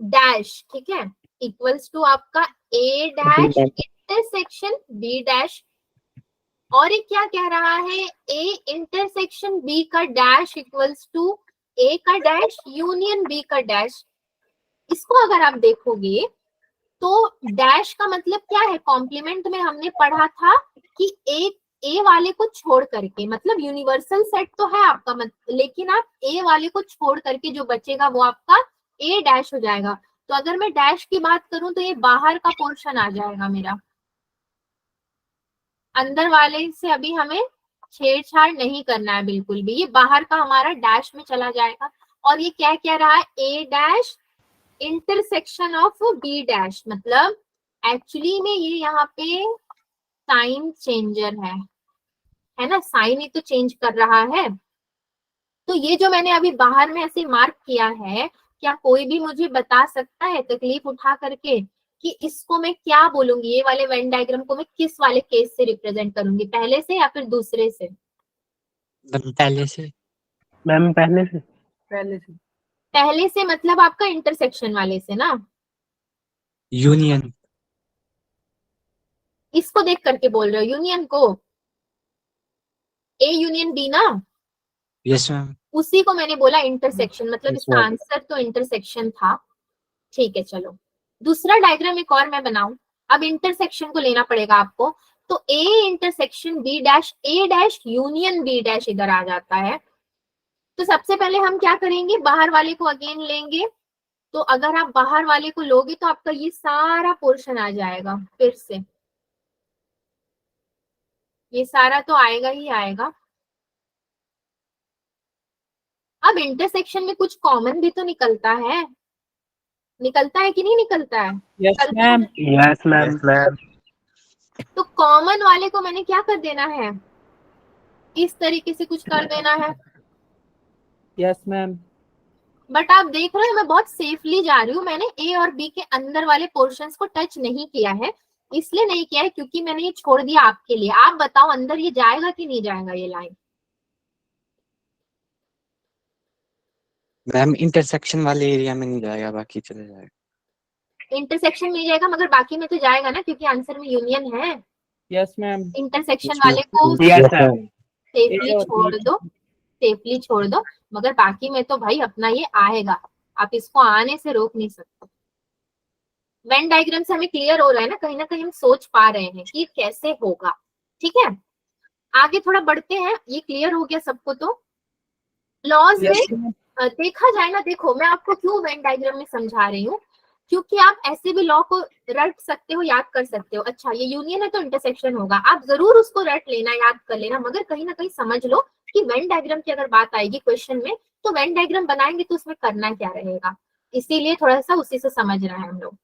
डैश, ठीक है, इक्वल्स टू आपका ए डैश इंटरसेक्शन बी डैश, और ये क्या कह रहा है, ए इंटरसेक्शन बी का डैश इक्वल्स टू ए का डैश यूनियन बी का डैश। इसको अगर आप देखोगे तो डैश का मतलब क्या है, कॉम्प्लीमेंट में हमने पढ़ा था कि एक ए वाले को छोड़ करके, मतलब यूनिवर्सल सेट तो है आपका, लेकिन आप ए वाले को छोड़ करके जो बचेगा वो आपका ए डैश हो जाएगा। तो अगर मैं डैश की बात करूं तो ये बाहर का पोर्शन आ जाएगा मेरा, अंदर वाले से अभी हमें छेड़छाड़ नहीं करना है बिल्कुल भी, ये बाहर का हमारा डैश में चला जाएगा। और ये क्या कह रहा है, A dash intersection of B dash, मतलब एक्चुअली में ये यहाँ पे साइन चेंजर है ना, साइन ही तो चेंज कर रहा है। तो ये जो मैंने अभी बाहर में ऐसे मार्क किया है, क्या कोई भी मुझे बता सकता है तकलीफ उठा करके कि इसको मैं क्या बोलूंगी, ये वाले वेन डायग्राम को मैं किस वाले केस से रिप्रेजेंट करूंगी, पहले से या फिर दूसरे से? पहले से। मैम पहले से। पहले से। पहले से मतलब आपका इंटरसेक्शन वाले से ना, यूनियन। इसको देख करके बोल रहे हो यूनियन को, ए यूनियन बी ना, यस मैम। उसी को मैंने बोला इंटरसेक्शन, मतलब Yes, इसका ma'am. आंसर तो इंटरसेक्शन था। ठीक है, चलो दूसरा डायग्राम एक और मैं बनाऊं। अब इंटरसेक्शन को लेना पड़ेगा आपको, तो A intersection B dash, A dash union B dash इधर आ जाता है। तो सबसे पहले हम क्या करेंगे, बाहर वाले को अगेन लेंगे। तो अगर आप बाहर वाले को लोगे तो आपका ये सारा पोर्शन आ जाएगा फिर से, ये सारा तो आएगा ही आएगा। अब इंटरसेक्शन में कुछ कॉमन भी तो निकलता है कि नहीं निकलता है? Yes ma'am. Yes ma'am. Ma'am. तो कॉमन वाले को मैंने क्या कर देना है, इस तरीके से कुछ कर देना है। Yes ma'am. बट आप देख रहे हो मैं बहुत सेफली जा रही हूँ, मैंने ए और बी के अंदर वाले पोर्शंस को टच नहीं किया है। इसलिए नहीं किया है क्योंकि मैंने ये छोड़ दिया आपके लिए। आप बताओ अंदर ये जाएगा कि नहीं जाएगा ये लाइन? मैम इंटरसेक्शन वाले एरिया में नहीं जाएगा, बाकी चले जाएगा। इंटरसेक्शन में जाएगा मगर बाकी में तो जाएगा ना, क्योंकि आंसर में यूनियन है। Yes ma'am. इंटरसेक्शन वाले को यस मैम। सेफली A और छोड़ B। दो, सेफली छोड़ दो, मगर बाकी में तो भाई अपना ये आएगा, आप इसको आने से रोक नहीं सकते। वेन डायग्राम से हमें क्लियर हो रहा है ना कहीं हम सोच पा रहे हैं कि कैसे होगा। ठीक है, आगे थोड़ा बढ़ते हैं, ये क्लियर हो गया सबको? तो लॉज में देखा जाए ना, देखो मैं आपको क्यों वेन डायग्राम में समझा रही हूँ, क्योंकि आप ऐसे भी लॉ को रट सकते हो, याद कर सकते हो। अच्छा ये यूनियन है तो इंटरसेक्शन होगा, आप जरूर उसको रट लेना, याद कर लेना, मगर कहीं ना कहीं समझ लो कि वेन डायग्राम की अगर बात आएगी क्वेश्चन में तो वेन डायग्राम बनाएंगे तो उसमें करना क्या रहेगा, इसीलिए थोड़ा सा उसी से समझ रहे हैं हम लोग।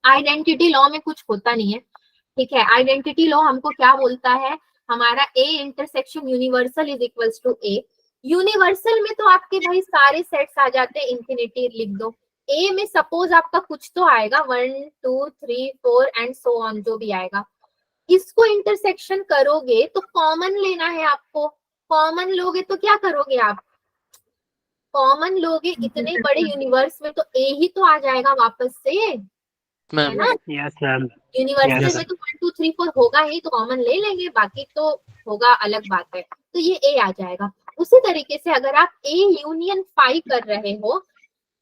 आइडेंटिटी लॉ में कुछ होता नहीं है, ठीक है। आइडेंटिटी लॉ हमको क्या बोलता है, हमारा A intersection universal is equals to A. Universal में तो आपके भाई सारे सेट्स आ जाते हैं, इंफिनिटी लिख दो। ए में सपोज आपका कुछ तो आएगा 1 2 3 4 एंड सो ऑन, जो भी आएगा। इसको इंटरसेक्शन करोगे तो कॉमन लेना है आपको। कॉमन लोगे तो क्या करोगे आप, कॉमन लोगे इतने बड़े यूनिवर्स में तो ए ही तो आ जाएगा वापस से, मैम ना? Yes ma'am universal Yes. में तो 1 2 3 4 होगा ही, तो कॉमन ले लेंगे, बाकी तो होगा अलग बात है। तो ये ए आ जाएगा। उसी तरीके से अगर आप ए यूनियन फाई कर रहे हो,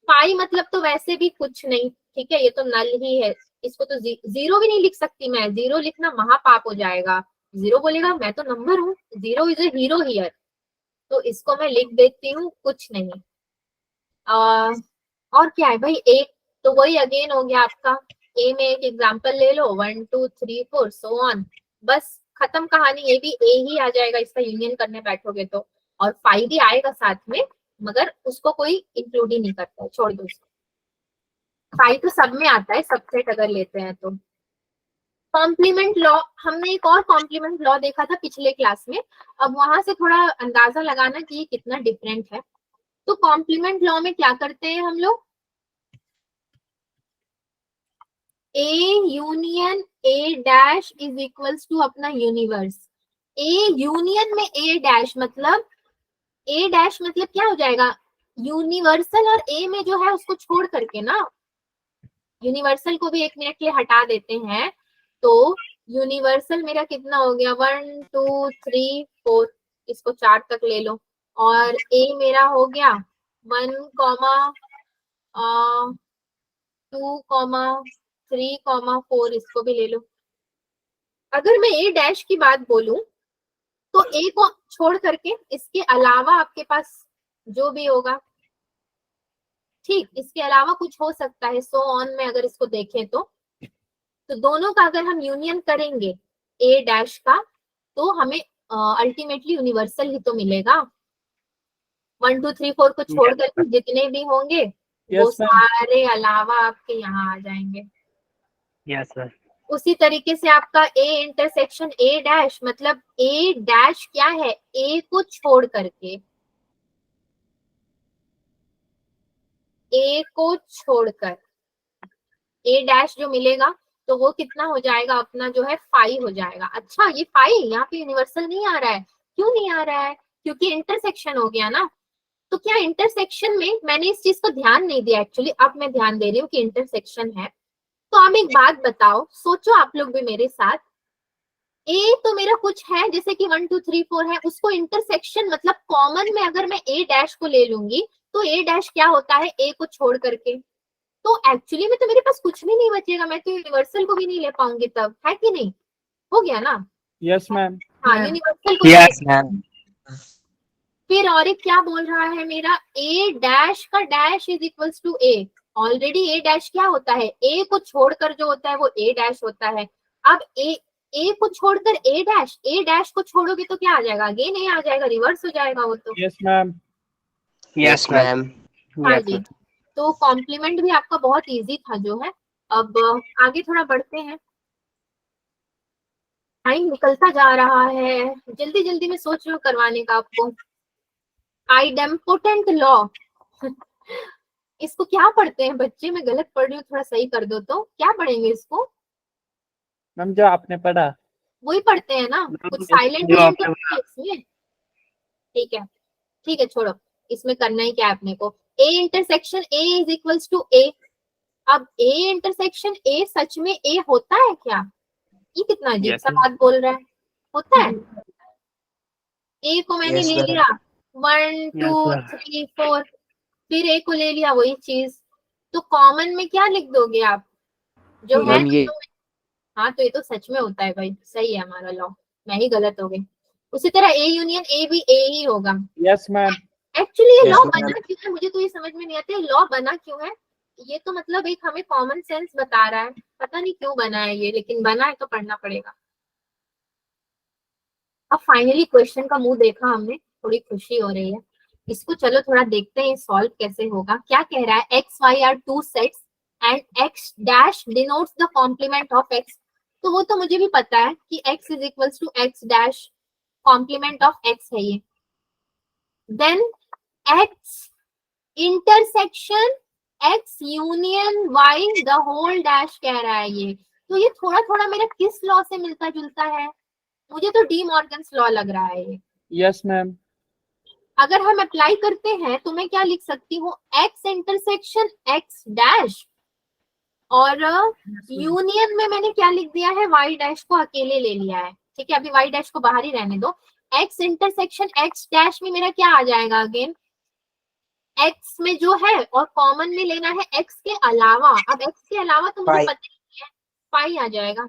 फाई मतलब तो वैसे भी कुछ नहीं, ठीक है, ये तो नल ही है, इसको तो जीरो भी नहीं लिख सकती मैं, जीरो लिखना महापाप हो जाएगा। जीरो बोलेगा मैं तो नंबर हूँ, zero is a hero here, तो इसको मैं लिख देती हूँ कुछ नहीं। और क्या है भाई, एक तो वही अगेन हो गया आपका, ए में एक एग्जांपल ले लो, 1 2 3 4 सो ऑन, बस खत्म कहानी। ये भी ए ही आ जाएगा इसका यूनियन करने बैठोगे तो, और 5 भी आएगा साथ में, मगर उसको कोई इंक्लूड ही नहीं करता है, छोड़ दो उसको। 5 तो सब में आता है, सबसेट अगर लेते हैं तो। कॉम्प्लीमेंट लॉ, हमने एक और कॉम्प्लीमेंट लॉ देखा था पिछले क्लास में, अब वहां से थोड़ा अंदाजा लगाना कि ये कितना डिफरेंट है। तो कॉम्प्लीमेंट लॉ में क्या करते हैं हम लोग, A union A dash is equals to अपना यूनिवर्स। ए यूनियन में ए डैश मतलब, ए डैश मतलब क्या हो जाएगा, यूनिवर्सल, और ए में जो है उसको छोड़ करके ना, यूनिवर्सल को भी 1 मिनट के लिए हटा देते हैं, तो यूनिवर्सल मेरा कितना हो गया, 1 2 3 4, इसको 4 तक ले लो, और ए मेरा हो गया 1 2 3 4, इसको भी ले लो। अगर मैं ए डैश की बात बोलूं तो ए को छोड़ करके इसके अलावा आपके पास जो भी होगा, ठीक, इसके अलावा कुछ हो सकता है, सो ऑन में अगर इसको देखें तो दोनों का अगर हम यूनियन करेंगे ए डैश का, तो हमें अल्टीमेटली यूनिवर्सल ही तो मिलेगा। 1 2 3 4 को छोड़ करके जितने भी होंगे वो Yes, ma'am. सारे अलावा आपके यहाँ आ जाएंगे। यस सर उसी तरीके से आपका ए इंटरसेक्शन ए डैश मतलब ए डैश क्या है, ए को छोड़ करके, ए को छोड़कर ए डैश जो मिलेगा तो वो कितना हो जाएगा अपना, जो है 5 हो जाएगा। अच्छा ये 5 यहाँ पे यूनिवर्सल नहीं आ रहा है, क्यों नहीं आ रहा है, क्योंकि इंटरसेक्शन हो गया ना। तो क्या इंटरसेक्शन में मैंने इस चीज को ध्यान नहीं दिया एक्चुअली, अब मैं ध्यान दे रही हूँ कि इंटरसेक्शन है। तो अब एक बात बताओ, सोचो आप लोग भी मेरे साथ, ए तो मेरा कुछ है जैसे कि 1 2 3 4 है, उसको इंटरसेक्शन मतलब कॉमन में अगर मैं ए डैश को ले लूंगी तो ए डैश क्या होता है, ए को छोड़ करके, तो एक्चुअली में तो मेरे पास कुछ भी नहीं बचेगा, मैं तो यूनिवर्सल को भी नहीं ले पाऊंगी तब, है कि नहीं, हो गया ना। Yes, ma'am. हाँ यूनिवर्सल को Yes, मैम फिर और एक क्या बोल रहा है मेरा, ए डैश का dash is equals to A, already A dash क्या होता है, ए को छोड़कर जो होता है वो ए डैश होता है। अब ए को छोड़कर ए डैश को छोड़ोगे तो क्या आ जाएगा, अगेन ए आ जाएगा, रिवर्स हो जाएगा वो तो। Yes, ma'am. यस मैम हाँ जी, तो कॉम्प्लीमेंट भी आपका बहुत इजी था जो है। अब आगे थोड़ा बढ़ते हैं, टाइम निकलता जा रहा है, जल्दी जल्दी में सोच रही हूँ करवाने का आपको। आइडेम्पोटेंट लॉ इसको क्या पढ़ते हैं बच्चे, मैं गलत पढ़ रही हूँ, थोड़ा सही कर दो, तो क्या पढ़ेंगे इसको, मैम जो आपने पढ़ा। वही पढ़ते हैं ना, कुछ साइलेंट जो तो आपने नहीं है इसमें, ठीक है छोड़ो, इसमें करना ही क्या है अपने को, A intersection A is equals to A. अब ए इंटरसेक्शन ए सच में ए होता है क्या, ये कितना अजीब सा बात बोल रहा है, होता है। ए को मैंने Yes, ले sir. लिया 1 2 sir. 3 4, फिर ए को ले लिया वही चीज, तो कॉमन में क्या लिख दोगे आप, जो है मैम ये हाँ, तो ये तो सच में होता है भाई, सही है हमारा लॉ, मैं ही गलत हो गई। उसी तरह ए यूनियन ए भी ए ही होगा। Yes, ma'am. एक्चुअली ये Yes, लॉ ma'am. बना क्यों है, मुझे तो ये समझ में नहीं आता है लॉ बना क्यों है, ये तो मतलब एक हमें कॉमन सेंस बता रहा है, पता नहीं क्यों बना है ये, लेकिन बना है तो पढ़ना पड़ेगा। अब फाइनली क्वेश्चन का मुंह देखा हमने, थोड़ी खुशी हो रही है। इसको चलो थोड़ा देखते हैं सॉल्व कैसे होगा। क्या कह रहा है, X Y are two sets and X dash denotes the complement of X. तो वो तो मुझे भी पता है कि x is equals to X dash complement of x है ये। Then x intersection x union y the whole dash कह रहा है ये। तो ये थोड़ा थोड़ा मेरा किस लॉ से मिलता जुलता है, मुझे तो डी मॉर्गन्स लॉ लग रहा है ये। Yes, ma'am. अगर हम अप्लाई करते हैं तो मैं क्या लिख सकती हूँ, x इंटरसेक्शन x डैश और यूनियन में मैंने क्या लिख दिया है, y डैश को अकेले ले लिया है, ठीक है, अभी y डैश को बाहर ही रहने दो। x इंटरसेक्शन x डैश में मेरा क्या आ जाएगा, अगेन x में जो है और कॉमन में लेना है x के अलावा। अब x के अलावा तो मुझे Phi. पता ही नहीं है, पाई आ जाएगा,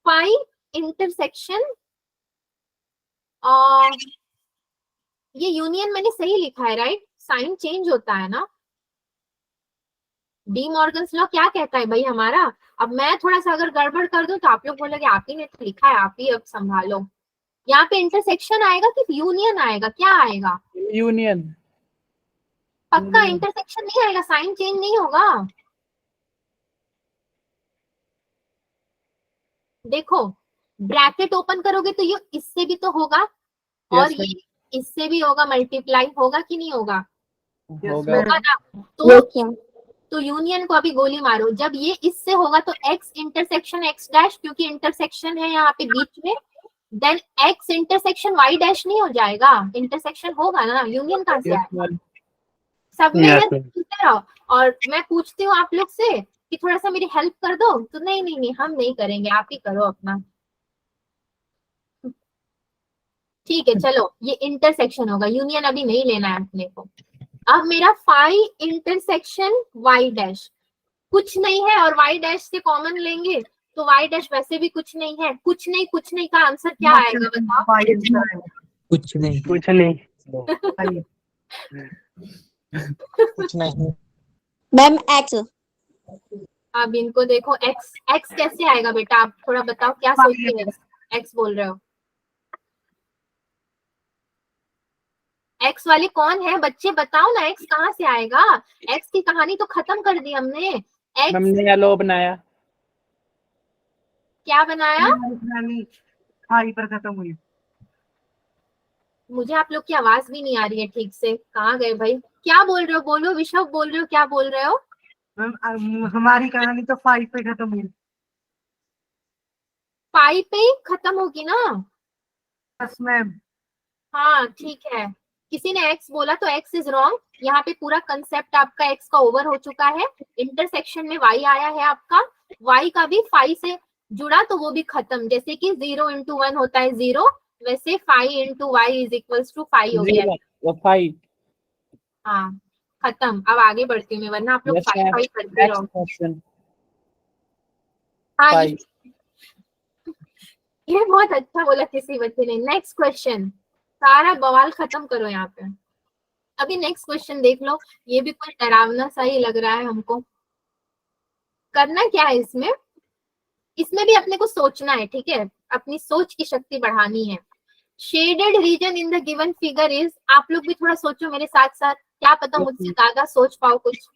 पाई इंटरसेक्शन। और ये यूनियन मैंने सही लिखा है राइट, साइन चेंज होता है ना, डी मॉर्गन्स लॉ क्या कहता है भाई हमारा। अब मैं थोड़ा सा अगर गड़बड़ कर दूं तो आप लोग बोलोगे आप ही ने तो लिखा है, आप ही अब संभालो। यहाँ पे इंटरसेक्शन आएगा कि यूनियन आएगा, क्या आएगा, यूनियन। पक्का इंटरसेक्शन नहीं आएगा, साइन चेंज नहीं होगा। देखो ब्रैकेट ओपन करोगे तो ये इससे भी तो होगा और Yes, ये इससे भी होगा, मल्टीप्लाई होगा कि नहीं होगा, होगा। होगा ना। तो यूनियन को अभी गोली मारो, जब ये इससे होगा तो x इंटरसेक्शन x डैश, क्योंकि इंटरसेक्शन है यहाँ पे बीच में, then x intersection y dash नहीं हो जाएगा, इंटरसेक्शन होगा ना, यूनियन कहाँ से Yes, आएगा। ma'am. सब में Yes, है, ma'am. सुनते रहो। और मैं पूछती हूँ आप लोग से कि थोड़ा सा मेरी हेल्प कर दो, तो नहीं नहीं नहीं हम नहीं करेंगे, आप ही करो अपना। ठीक है चलो, ये इंटरसेक्शन होगा, यूनियन अभी नहीं लेना है अपने को। अब मेरा फाई इंटरसेक्शन वाई डैश कुछ नहीं है और वाई डैश से कॉमन लेंगे तो वाई डैश वैसे भी कुछ नहीं है, कुछ नहीं का आंसर क्या आएगा बताओ। कुछ नहीं, कुछ नहीं। कुछ नहीं। Ma'am x. अब इनको देखो, एक्स एक्स कैसे आएगा बेटा, आप थोड़ा बताओ क्या सोच के एक्स बोल रहे हो। एक्स वाले कौन है बच्चे, बताओ ना, एक्स कहाँ से आएगा। एक्स की कहानी तो खत्म कर दी हमने। एक्स हमने येलो बनाया। क्या बनाया, हाई पर खत्म हुई। मुझे आप लोग की आवाज भी नहीं आ रही है ठीक से, कहाँ गए भाई, क्या बोल रहे हो, बोलो विश्व, बोल रहे हो, क्या बोल रहे हो। मैम हमारी कहानी तो 5 पे खत्म हुई। पाई पे ही खत्म होगी ना। Yes ma'am. हाँ ठीक है, किसी ने एक्स बोला तो एक्स इज रॉन्ग, यहाँ पे पूरा कंसेप्ट आपका एक्स का ओवर हो चुका है। इंटरसेक्शन में वाई आया है आपका, वाई का भी 5 से जुड़ा तो वो भी खत्म, जैसे कि 0 into 1 होता है 0, वैसे 5 into y is equals to 5 हो गया। 5। हाँ खत्म, अब आगे बढ़ती हूँ मैं, वरना आप लोग Yes, 5 ma'am. 5 करते रहो। Next question. हाँ 5. ये बहुत अच्छा बोला किसी बच्चे ने। नेक्स्ट क्वेश्चन, सारा बवाल खत्म करो यहाँ पे। अभी नेक्स्ट क्वेश्चन देख लो, ये भी कुछ डरावना सा ही लग रहा है हमको। करना क्या है इसमें, इसमें भी अपने को सोचना है, ठीक है, अपनी सोच की शक्ति बढ़ानी है। Shaded region in the given figure is, आप लोग भी थोड़ा सोचो मेरे साथ साथ, क्या पता मुझसे ज्यादा सोच पाओ कुछ।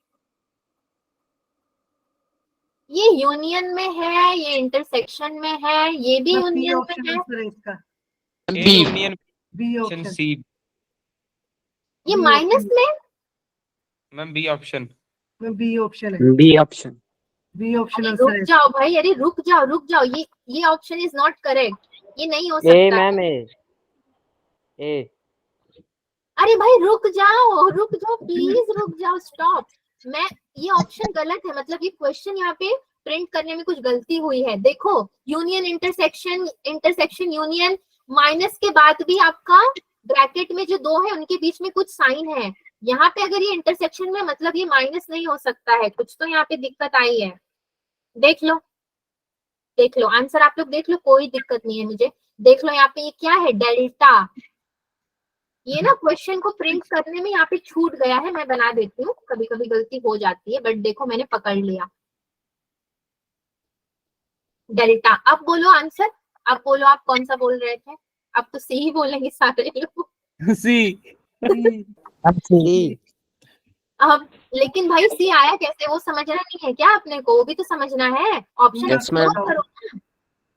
ये यूनियन में है, ये इंटरसेक्शन में है, ये भी यूनियन में है, इसका B. Union B option option. C. ये माइनस में, ma'am B option. B option है। B option. बी ऑप्शन रुक आंसर है। जाओ भाई, अरे रुक जाओ, ये ऑप्शन इज नॉट करेक्ट, ये नहीं हो ए सकता है। मैम ए। अरे भाई रुक जाओ प्लीज, रुक जाओ, स्टॉप। मैं, ये ऑप्शन गलत है, मतलब ये क्वेश्चन यहाँ पे प्रिंट करने में कुछ गलती हुई है। देखो यूनियन इंटरसेक्शन यूनियन, माइनस के बाद भी आपका ब्रैकेट में जो 2 है उनके बीच में कुछ साइन है। यहाँ पे अगर ये इंटरसेक्शन में, मतलब ये माइनस नहीं हो सकता है, कुछ तो यहाँ पे दिक्कत आई है। देख लो आंसर, आप लोग देख लो, कोई दिक्कत नहीं है मुझे। देख लो यहाँ पे ये क्या है, डेल्टा। ये ना क्वेश्चन को प्रिंट करने में यहाँ पे छूट गया है, मैं बना देती हूँ, कभी कभी गलती हो जाती है, बट देखो मैंने पकड़ लिया, डेल्टा। अब बोलो आंसर, अब बोलो आप कौन सा बोल रहे थे, अब तो सी ही बोलेंगे सारे लोग। सी। सी। अब लेकिन भाई सी आया कैसे, वो समझना नहीं है क्या अपने को, वो भी तो समझना है। Option Yes, ma'am. करो ना,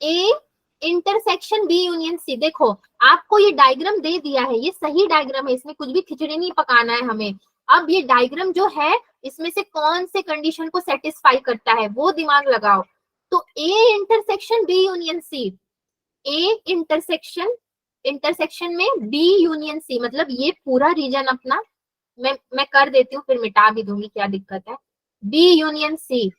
A intersection B union C. देखो आपको ये डायग्राम दे दिया है, ये सही डायग्राम है, इसमें कुछ भी खिचड़ी नहीं पकाना है हमें। अब ये डायग्राम जो है इसमें से कौन से कंडीशन को सेटिस्फाई करता है वो दिमाग लगाओ। तो A intersection B union C, A intersection में बी यूनियन सी, मतलब ये पूरा रीजन अपना, मैं कर देती हूँ फिर मिटा भी दूंगी, क्या दिक्कत है। बी यूनियन सी,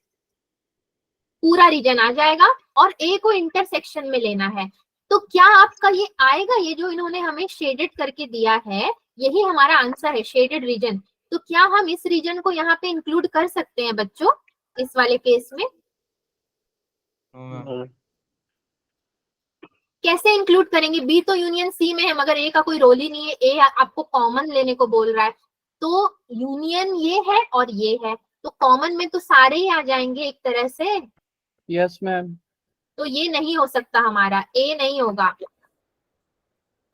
पूरा रीजन आ जाएगा और ए को इंटरसेक्शन में लेना है। तो क्या आपका ये आएगा, ये जो इन्होंने हमें शेडेड करके दिया है यही हमारा आंसर है, शेडेड रीजन। तो क्या हम इस रीजन को यहाँ पे इंक्लूड कर सकते हैं बच्चों इस वाले केस में? कैसे इंक्लूड करेंगे? बी तो यूनियन सी में है मगर ए का कोई रोल ही नहीं है, ए आपको कॉमन लेने को बोल रहा है। तो यूनियन ये है और ये है, तो कॉमन में तो सारे ही आ जाएंगे एक तरह से। Yes ma'am. तो ये नहीं हो सकता हमारा, ए नहीं होगा,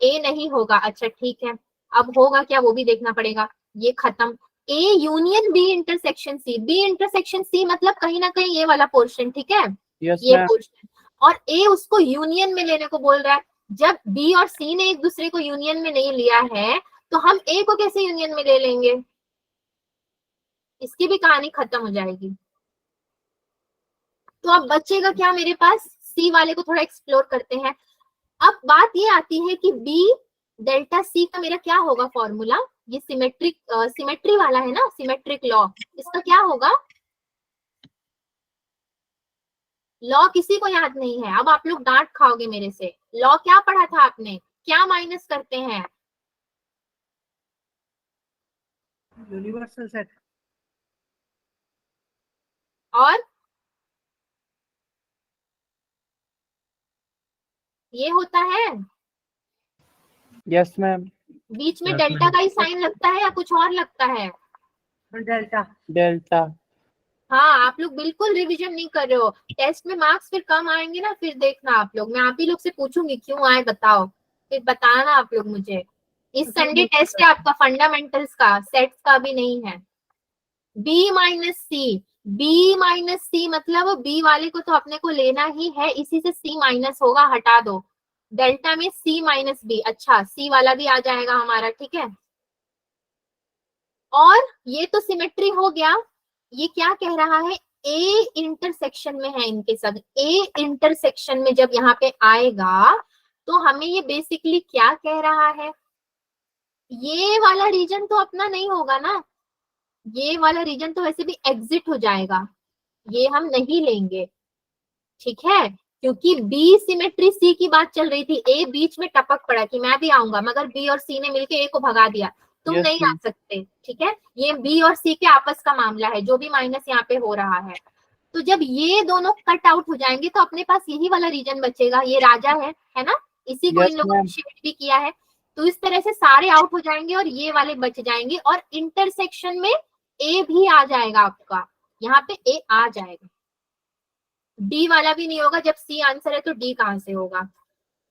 ए नहीं होगा। अच्छा ठीक है, अब होगा क्या वो भी देखना पड़ेगा। ये खत्म, A union B intersection C, B intersection C मतलब कहीं ना कहीं ये वाला पोर्शन, ठीक है, यस ये मैम। पोर्शन, और ए उसको यूनियन में लेने को बोल रहा है। जब बी और सी ने एक दूसरे को यूनियन में नहीं लिया है तो हम ए को कैसे यूनियन में ले लेंगे? इसकी भी कहानी खत्म हो जाएगी। तो अब बचेगा क्या मेरे पास? सी वाले को थोड़ा एक्सप्लोर करते हैं। अब बात ये आती है कि बी डेल्टा सी का मेरा क्या होगा फॉर्मूला? ये सिमेट्री वाला है ना, सिमेट्रिक लॉ, इसका क्या होगा? लॉ किसी को याद नहीं है? अब आप लोग डांट खाओगे मेरे से। लॉ क्या पढ़ा था आपने? क्या माइनस करते हैं? Universal set. और ये होता है, यस मैम। बीच में डेल्टा का ही साइन लगता है या कुछ और लगता है? डेल्टा। डेल्टा। हाँ, आप लोग बिल्कुल रिवीजन नहीं कर रहे हो। टेस्ट में मार्क्स फिर कम आएंगे ना, फिर देखना आप लोग, मैं आप ही लोग से पूछूंगी क्यों आए बताओ, फिर बताना आप लोग मुझे। इस संडे टेस्ट है आपका फंडामेंटल्स का, सेट्स का भी नहीं है। बी माइनस सी, बी माइनस सी मतलब बी वाले को तो अपने को लेना ही है, इसी से सी माइनस होगा, हटा दो। डेल्टा में सी माइनस बी, अच्छा सी वाला भी आ जाएगा हमारा, ठीक है। और ये तो सिमेट्री हो गया। ये क्या कह रहा है? ए इंटरसेक्शन में है इनके सब, ए इंटरसेक्शन में जब यहाँ पे आएगा तो हमें ये बेसिकली क्या कह रहा है? ये वाला रीजन तो अपना नहीं होगा ना, ये वाला रीजन तो वैसे भी एग्जिट हो जाएगा, ये हम नहीं लेंगे, ठीक है, क्योंकि बी सिमेट्री सी की बात चल रही थी। ए बीच में टपक पड़ा कि मैं भी आऊंगा, मगर बी और सी ने मिलकर ए को भगा दिया, तुम Yes, नहीं आ ma'am. सकते, ठीक है। ये बी और सी के आपस का मामला है, जो भी माइनस यहाँ पे हो रहा है। तो जब ये दोनों कट आउट हो जाएंगे तो अपने पास यही वाला रीजन बचेगा, ये राजा है ना, इसी को Yes, इन लोगों ने ma'am. शेड भी किया है। तो इस तरह से सारे आउट हो जाएंगे और ये वाले बच जाएंगे, और इंटरसेक्शन में ए भी आ जाएगा आपका, यहाँ पे ए आ जाएगा। डी वाला भी नहीं होगा, जब सी आंसर है तो डी कहां से होगा?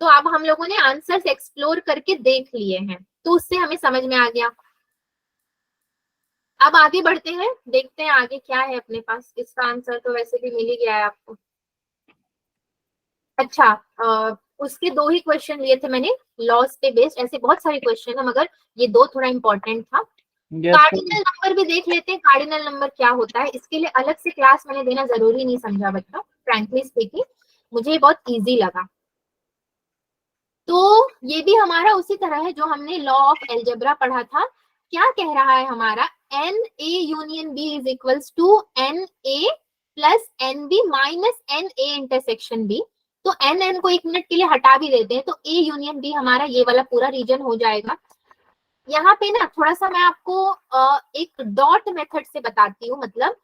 तो अब हम लोगों ने आंसर्स एक्सप्लोर करके देख लिए हैं, तो उससे हमें समझ में आ गया। अब आगे बढ़ते हैं, देखते हैं आगे क्या है अपने पास। इसका आंसर तो वैसे भी मिल ही गया है आपको। अच्छा, उसके दो ही क्वेश्चन लिए थे मैंने लॉस पे बेस्ड, ऐसे बहुत सारे क्वेश्चन है मगर ये दो थोड़ा इंपॉर्टेंट था। Yes, कार्डिनल नंबर भी देख लेते हैं, कार्डिनल नंबर क्या होता है। इसके लिए अलग से क्लास मैंने देना जरूरी नहीं समझा बच्चा, फ्रैंकली स्पीकिंग मुझे ये बहुत इजी लगा। तो ये भी हमारा उसी तरह है जो हमने लॉ ऑफ एल्जेब्रा पढ़ा था। क्या कह रहा है हमारा? N A union B is equals to n A plus n B minus N A intersection B. तो एन एन को एक मिनट के लिए हटा भी देते हैं तो ए यूनियन बी हमारा ये वाला पूरा रीजन हो जाएगा। यहाँ पे ना थोड़ा सा मैं आपको एक डॉट मेथड से बताती हूँ, मतलब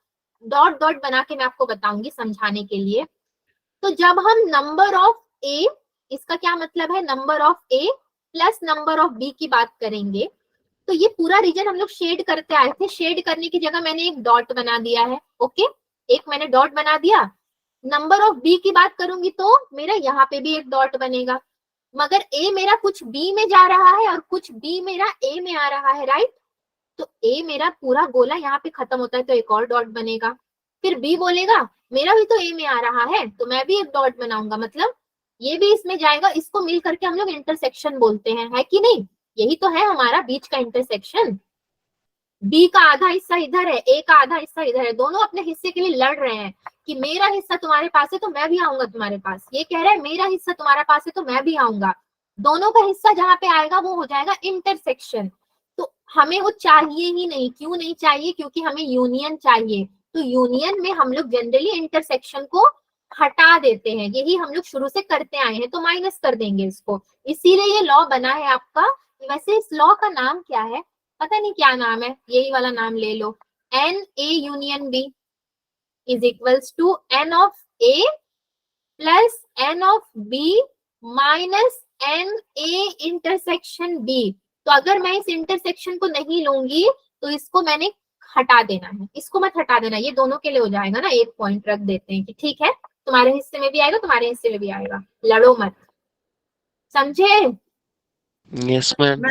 डॉट डॉट बना के मैं आपको बताऊंगी समझाने के लिए। तो जब हम नंबर ऑफ ए, इसका क्या मतलब है, number of A plus number of B की बात करेंगे, तो ये पूरा रीजन हम लोग शेड करते आए थे। शेड करने की जगह मैंने एक डॉट बना दिया है, ओके, एक मैंने डॉट बना दिया। नंबर ऑफ बी की बात करूंगी तो मेरा यहाँ पे भी एक डॉट बनेगा, मगर ए मेरा कुछ बी में जा रहा है और कुछ बी मेरा ए में आ रहा है, राइट। तो ए मेरा पूरा गोला यहाँ पे खत्म होता है तो एक और डॉट बनेगा। फिर बी बोलेगा मेरा भी तो ए में आ रहा है तो मैं भी एक डॉट बनाऊंगा, मतलब ये भी इसमें जाएगा। इसको मिल करके हम लोग इंटरसेक्शन बोलते हैं, है कि नहीं? यही तो है हमारा बीच का इंटरसेक्शन। बी का आधा हिस्सा इधर है, ए का आधा हिस्सा इधर है, दोनों अपने हिस्से के लिए लड़ रहे हैं कि मेरा हिस्सा तुम्हारे पास है तो मैं भी आऊंगा तुम्हारे पास। ये कह रहा है मेरा हिस्सा तुम्हारे पास है तो मैं भी आऊंगा। दोनों का हिस्सा जहां पे आएगा वो हो जाएगा इंटरसेक्शन। तो हमें वो चाहिए ही नहीं। क्यों नहीं चाहिए? क्योंकि हमें यूनियन चाहिए। तो यूनियन में हम लोग जनरली इंटरसेक्शन को हटा देते हैं, यही हम लोग शुरू से करते आए हैं, तो माइनस कर देंगे इसको, इसीलिए ये लॉ बना है आपका। वैसे इस लॉ का नाम क्या है, पता नहीं क्या नाम है, यही वाला नाम ले लो, N A union B is equals to N of A plus N of B minus N A intersection B. तो अगर मैं इस इंटरसेक्शन को नहीं लूंगी तो इसको मैंने हटा देना है, इसको मत हटा देना, ये दोनों के लिए हो जाएगा ना, एक पॉइंट रख देते हैं कि ठीक है तुम्हारे हिस्से में भी आएगा तुम्हारे हिस्से में भी आएगा, लड़ो मत, समझे? Yes ma'am.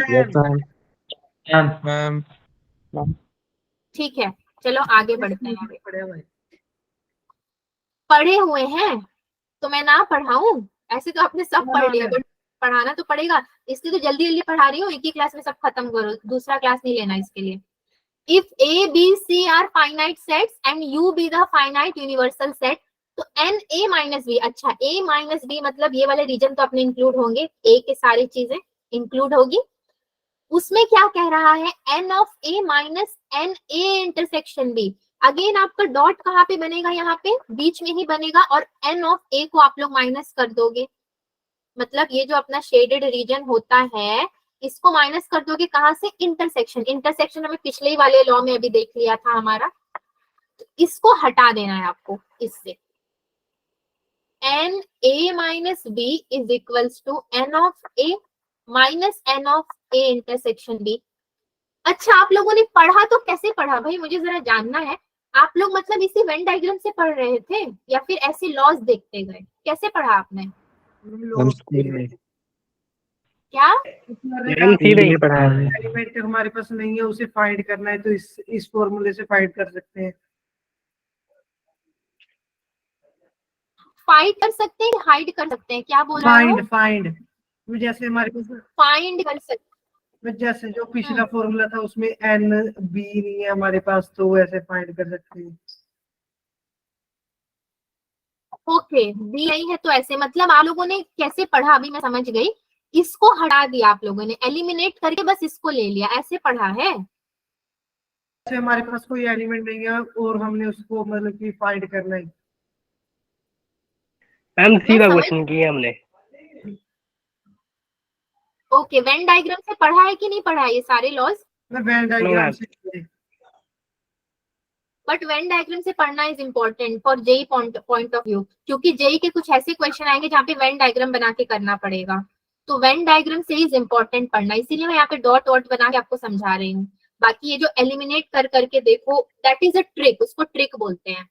मैम ठीक है चलो आगे बढ़ते हैं। पढ़े हुए। पढ़े हुए हैं तो मैं ना पढ़ाऊं, ऐसे तो आपने सब पढ़ लिया, बट पढ़ाना तो पड़ेगा, इसलिए तो जल्दी जल्दी पढ़ा रही हूँ, एक ही क्लास में सब खत्म करो, दूसरा क्लास नहीं लेना इसके लिए। If A B C are finite sets and U be the finite universal set, तो एन ए माइनस बी, अच्छा ए माइनस बी मतलब ये वाले रीजन तो अपने इंक्लूड होंगे, ए के सारी चीजें इंक्लूड होगी, उसमें क्या कह रहा है, n of A minus N A intersection B. Again आपका डॉट कहाँ पे बनेगा, यहाँ पे बीच में ही बनेगा, और एन ऑफ ए को आप लोग माइनस कर दोगे, मतलब ये जो अपना शेडेड रीजन होता है इसको माइनस कर दोगे कहाँ से, इंटरसेक्शन। इंटरसेक्शन हमें पिछले ही वाले लॉ में अभी देख लिया था हमारा, तो इसको हटा देना है आपको इससे। N A minus B is equals to N of A minus n of A intersection B. अच्छा आप लोगों ने पढ़ा तो कैसे पढ़ा भाई, मुझे जरा जानना है, आप लोग मतलब इसी वेन डायग्राम से पढ़ रहे थे या फिर ऐसे लॉज देखते गए, कैसे पढ़ा आपने? हम स्कूल में क्या नहीं पढ़ाया है। एलिमेंट हमारे पास नहीं है, उसे फाइंड करना है, तो इस फॉर्मूले से फाइंड कर सकते हैं। फाइंड कर सकते हैं, हाइड कर सकते हैं, क्या बोल रहे हो? फाइंड जैसे हमारे पास, फाइंड कर सकते, जैसे जो पिछला फॉर्मूला था उसमें एन बी नहीं है हमारे पास, तो वैसे फाइंड कर सकते हैं। ओके बी नहीं है तो ऐसे, मतलब आप लोगों ने कैसे पढ़ा अभी मैं समझ गई, इसको हटा दिया आप लोगों ने, एलिमिनेट करके बस इसको ले लिया, ऐसे पढ़ा है? जैसे हमारे पास कोई एलिमेंट नहीं है और हमने उसको मतलब कि फाइंड करना है। मैम सीधा क्वेश्चन किया हमने। ओके वेन डायग्राम से पढ़ा है कि नहीं पढ़ा है ये सारे लॉज? मैं वेन डायग्राम से, बट वेन डायग्राम से पढ़ना is important for JEE point of view, क्योंकि जेई के कुछ ऐसे क्वेश्चन आएंगे जहाँ पे वेन डायग्राम बना के करना पड़ेगा, तो वेन डायग्राम से इज इम्पोर्टेंट पढ़ना, इसीलिए मैं यहाँ पे डॉट वॉट बना के आपको समझा रही हूँ। बाकी ये जो एलिमिनेट कर करके देखो, दैट इज अ ट्रिक, उसको ट्रिक बोलते हैं।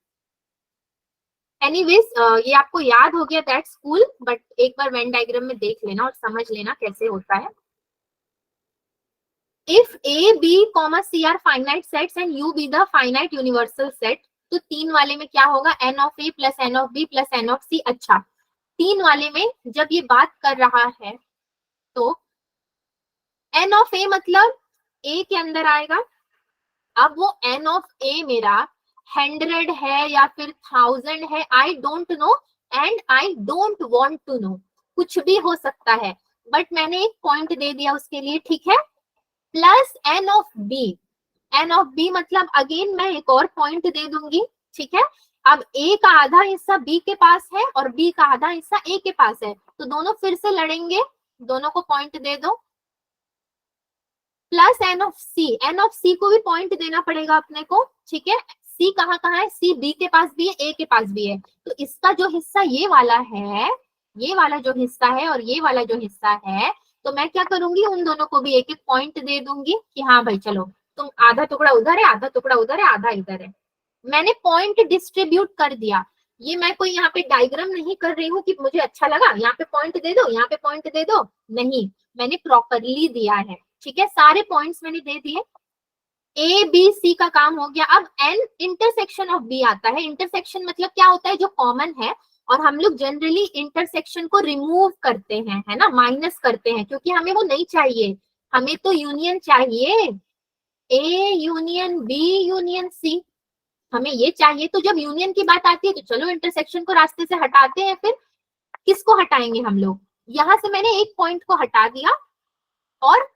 एनीवेज ये आपको याद हो गया, दैट्स कूल, बट एक बार वेन डायग्राम में देख लेना और समझ लेना कैसे होता है। If A, B, C are finite sets and U be the finite universal set, तो तीन वाले में क्या होगा, n of A plus n of B plus n of C। अच्छा तीन वाले में जब ये बात कर रहा है तो n of A मतलब A के अंदर आएगा, अब वो n of A मेरा 100 है या फिर 1000 है, I don't know and I don't want to know, कुछ भी हो सकता है, बट मैंने एक पॉइंट दे दिया उसके लिए, ठीक है, plus N of B. N of B मतलब अगेन मैं एक और पॉइंट दे दूंगी, ठीक है, अब ए का आधा हिस्सा बी के पास है और बी का आधा हिस्सा ए के पास है, तो दोनों फिर से लड़ेंगे, दोनों को पॉइंट दे दो, plus N of C. N of C को भी पॉइंट देना पड़ेगा अपने को, ठीक है, सी कहाँ कहाँ है, सी बी के पास भी है, ए के पास भी है, तो इसका जो हिस्सा ये वाला है, ये वाला जो हिस्सा है और ये वाला जो हिस्सा है, तो मैं क्या करूंगी, उन दोनों को भी एक एक पॉइंट दे दूंगी कि हाँ भाई चलो तुम आधा टुकड़ा उधर है, आधा टुकड़ा उधर है, आधा इधर है, मैंने पॉइंट डिस्ट्रीब्यूट कर दिया। ये मैं कोई यहाँ पे डायग्राम नहीं कर रही हूँ कि मुझे अच्छा लगा यहाँ पे पॉइंट दे दो, यहाँ पे पॉइंट दे दो, नहीं, मैंने प्रॉपरली दिया है, ठीक है, सारे पॉइंट्स मैंने दे दिए। ए बी सी का काम हो गया, अब एन इंटरसेक्शन ऑफ बी आता है। इंटरसेक्शन मतलब क्या होता है, जो कॉमन है, और हम लोग जनरली इंटरसेक्शन को रिमूव करते हैं, है ना, माइनस करते हैं, क्योंकि हमें वो नहीं चाहिए, हमें तो यूनियन चाहिए, A union B union C, हमें ये चाहिए। तो जब यूनियन की बात आती है तो चलो इंटरसेक्शन को रास्ते से हटाते हैं, फिर किसको हटाएंगे हम लोग, यहां से मैंने एक पॉइंट को हटा दिया और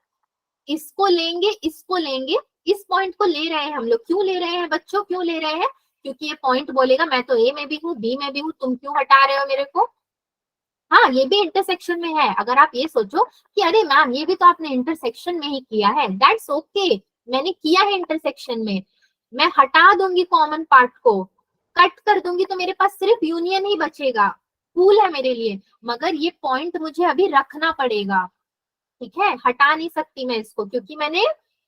इसको लेंगे, इसको लेंगे, इस पॉइंट को ले रहे हैं हम लोग, क्यों ले रहे हैं बच्चों, क्यों ले रहे हैं, क्योंकि ये पॉइंट बोलेगा मैं तो ए में भी हूँ, बी में भी हूँ, तुम क्यों हटा रहे हो मेरे को। हाँ, ये भी इंटरसेक्शन में है। अगर आप ये सोचो कि अरे मैम ये भी तो आपने इंटरसेक्शन में ही किया है, दैट्स ओके, मैंने किया है इंटरसेक्शन में, मैं हटा दूंगी कॉमन पार्ट को, कट कर दूंगी तो मेरे पास सिर्फ यूनियन ही बचेगा, कूल है मेरे लिए, मगर ये पॉइंट मुझे अभी रखना पड़ेगा, ठीक है, हटा नहीं सकती मैं इसको, क्योंकि मैंने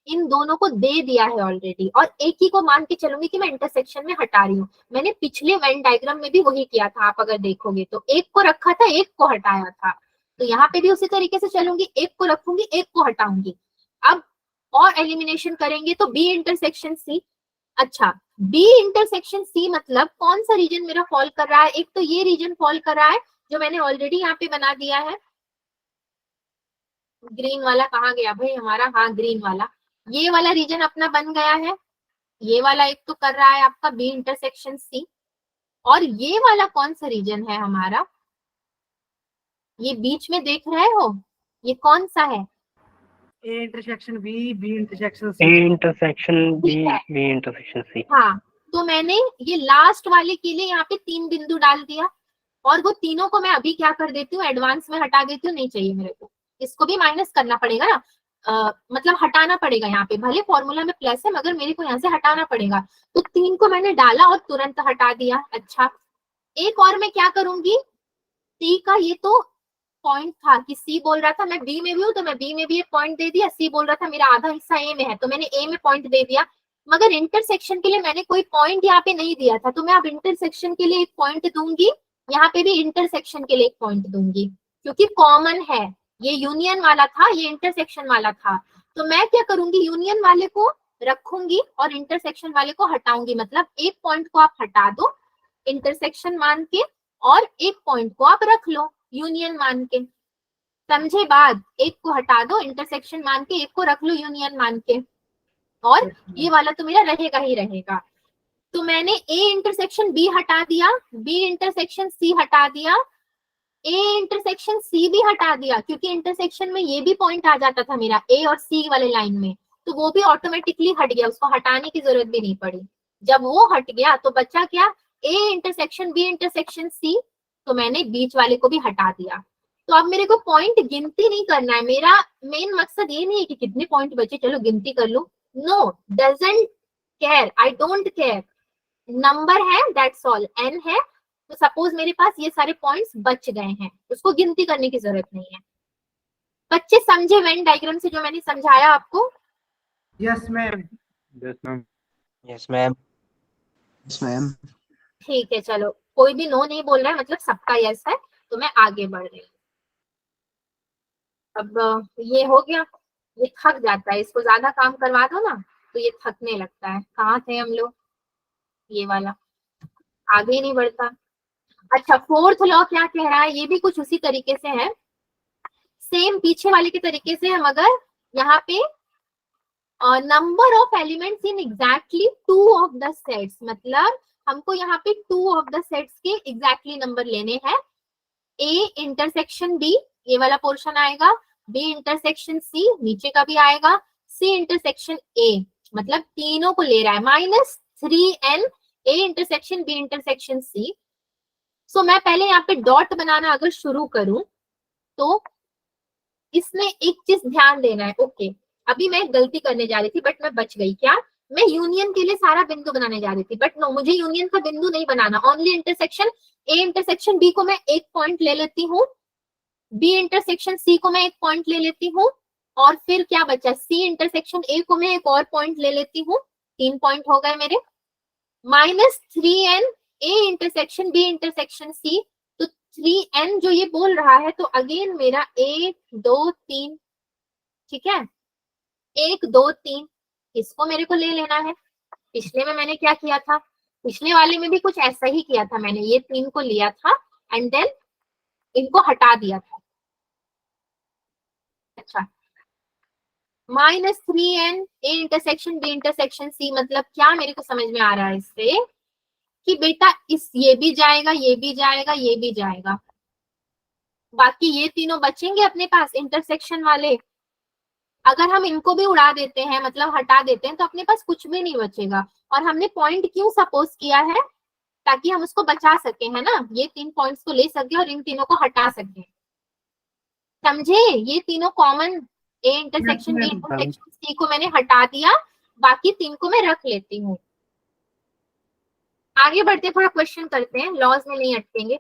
इन दोनों को दे दिया है ऑलरेडी, और एक ही को मान के चलूंगी कि मैं इंटरसेक्शन में हटा रही हूँ। मैंने पिछले वेन डायग्राम में भी वही किया था, आप अगर देखोगे तो एक को रखा था, एक को हटाया था, तो यहाँ पे भी उसी तरीके से चलूंगी, एक को रखूंगी, एक को हटाऊंगी। अब और एलिमिनेशन करेंगे तो बी इंटरसेक्शन सी। अच्छा, बी इंटरसेक्शन सी मतलब कौन सा रीजन मेरा फॉल कर रहा है, एक तो ये रीजन फॉल कर रहा है जो मैंने ऑलरेडी यहाँ पे बना दिया है, ग्रीन वाला कहाँ गया भाई हमारा, हाँ ग्रीन वाला, ये वाला रीजन अपना बन गया है, ये वाला एक तो कर रहा है आपका बी इंटरसेक्शन सी, और ये वाला कौन सा रीजन है हमारा, ये बीच में देख रहे हो, ये कौन सा है, A intersection B, B intersection A C. Intersection B, ठीक है। B intersection C. हाँ, तो मैंने ये लास्ट वाले के लिए यहाँ पे 3 बिंदु डाल दिया, और वो तीनों को मैं अभी क्या कर देती हूँ, एडवांस में हटा देती हूँ, नहीं चाहिए मेरे को, इसको भी माइनस करना पड़ेगा ना, मतलब हटाना पड़ेगा, यहाँ पे भले फॉर्मूला में प्लस है मगर मेरे को यहाँ से हटाना पड़ेगा, तो 3 को मैंने डाला और तुरंत हटा दिया। अच्छा, एक और मैं क्या करूंगी, सी का ये तो पॉइंट था कि सी बोल रहा था मैं बी में भी हूँ, तो मैं बी में भी एक पॉइंट दे दिया, सी बोल रहा था मेरा आधा हिस्सा ए में है, तो मैंने ए में पॉइंट दे दिया, मगर इंटरसेक्शन के लिए मैंने कोई पॉइंट यहाँ पे नहीं दिया था, तो मैं अब इंटरसेक्शन के लिए एक पॉइंट दूंगी, यहाँ पे भी इंटरसेक्शन के लिए एक पॉइंट दूंगी, क्योंकि कॉमन है, ये यूनियन वाला था, ये इंटरसेक्शन वाला था, तो मैं क्या करूंगी, यूनियन वाले को रखूंगी और इंटरसेक्शन वाले को हटाऊंगी, मतलब एक पॉइंट को आप हटा दो इंटरसेक्शन मान के, और एक पॉइंट को आप रख लो यूनियन मान के, समझे बात, एक को हटा दो इंटरसेक्शन मान के, एक को रख लो यूनियन मान के, और ये वाला तो मेरा रहेगा ही रहेगा। तो मैंने ए इंटरसेक्शन बी हटा दिया, बी इंटरसेक्शन सी हटा दिया, ए इंटरसेक्शन सी भी हटा दिया, क्योंकि इंटरसेक्शन में ये भी पॉइंट आ जाता था मेरा ए और सी वाले लाइन में, तो वो भी ऑटोमेटिकली हट गया, उसको हटाने की जरूरत भी नहीं पड़ी। जब वो हट गया तो बचा क्या, A intersection B intersection C, तो मैंने बीच वाले को भी हटा दिया। तो अब मेरे को पॉइंट गिनती नहीं करना है, मेरा मेन मकसद ये नहीं है कि कितने पॉइंट बचे चलो गिनती कर लो, no, doesn't care, I don't care, number है दैट्स ऑल, एन है, तो सपोज मेरे पास ये सारे पॉइंट्स बच गए हैं, उसको गिनती करने की जरूरत नहीं है। बच्चे समझे वेन डायग्राम से जो मैंने समझाया आपको? Yes ma'am. Yes ma'am. Yes ma'am. Yes ma'am. ठीक है, चलो कोई भी नो नहीं बोल रहा है, मतलब सबका यस है, तो मैं आगे बढ़ रही हूँ। अब ये हो गया, ये थक जाता है, इसको ज्यादा काम करवा दो ना तो ये थकने लगता है। कहाँ थे हम लोग, ये वाला आगे ही नहीं बढ़ता। अच्छा, फोर्थ लॉ क्या कह रहा है, ये भी कुछ उसी तरीके से है, सेम पीछे वाले के तरीके से है, मगर यहाँ पे number of elements in exactly 2 of the sets, मतलब हमको यहाँ पे 2 ऑफ द सेट्स के एग्जैक्टली नंबर लेने हैं। ए इंटरसेक्शन बी, ये वाला पोर्शन आएगा, बी इंटरसेक्शन सी, नीचे का भी आएगा, सी इंटरसेक्शन ए, मतलब तीनों को ले रहा है, -3n A intersection B intersection C. So मैं पहले यहाँ पे डॉट बनाना अगर शुरू करूं तो इसमें एक चीज ध्यान देना है, ओके अभी मैं गलती करने जा रही थी बट मैं बच गई, क्या मैं यूनियन के लिए सारा बिंदु बनाने जा रही थी, बट नो, मुझे यूनियन का बिंदु नहीं बनाना, only intersection A intersection B को मैं एक पॉइंट ले लेती हूँ, बी इंटरसेक्शन सी को मैं एक पॉइंट ले लेती हूँ, और फिर क्या बचा, सी इंटरसेक्शन ए को मैं एक और पॉइंट ले लेती हूँ, 3 पॉइंट हो गए मेरे, -3n A intersection B intersection C, तो 3n जो ये बोल रहा है तो अगेन मेरा 1 2 3, ठीक है, 1 2 3 इसको मेरे को ले लेना है। पिछले में मैंने क्या किया था, पिछले वाले में भी कुछ ऐसा ही किया था, मैंने ये 3 को लिया था एंड देन इनको हटा दिया था। अच्छा, -3n A intersection B intersection C, मतलब क्या मेरे को समझ में आ रहा है इससे कि बेटा इस ये भी जाएगा, ये भी जाएगा, ये भी जाएगा, बाकी ये तीनों बचेंगे अपने पास इंटरसेक्शन वाले, अगर हम इनको भी उड़ा देते हैं, मतलब हटा देते हैं, तो अपने पास कुछ भी नहीं बचेगा। और हमने पॉइंट क्यों सपोज किया है? ताकि हम उसको बचा सके, है ना, ये 3 पॉइंट्स को ले सके और इन तीनों को हटा सके। समझे? ये तीनों common, A intersection B intersection C को मैंने हटा दिया, बाकी 3 को मैं रख लेती हूँ। आगे बढ़ते थोड़ा क्वेश्चन करते हैं, लॉज में नहीं अटकेंगे।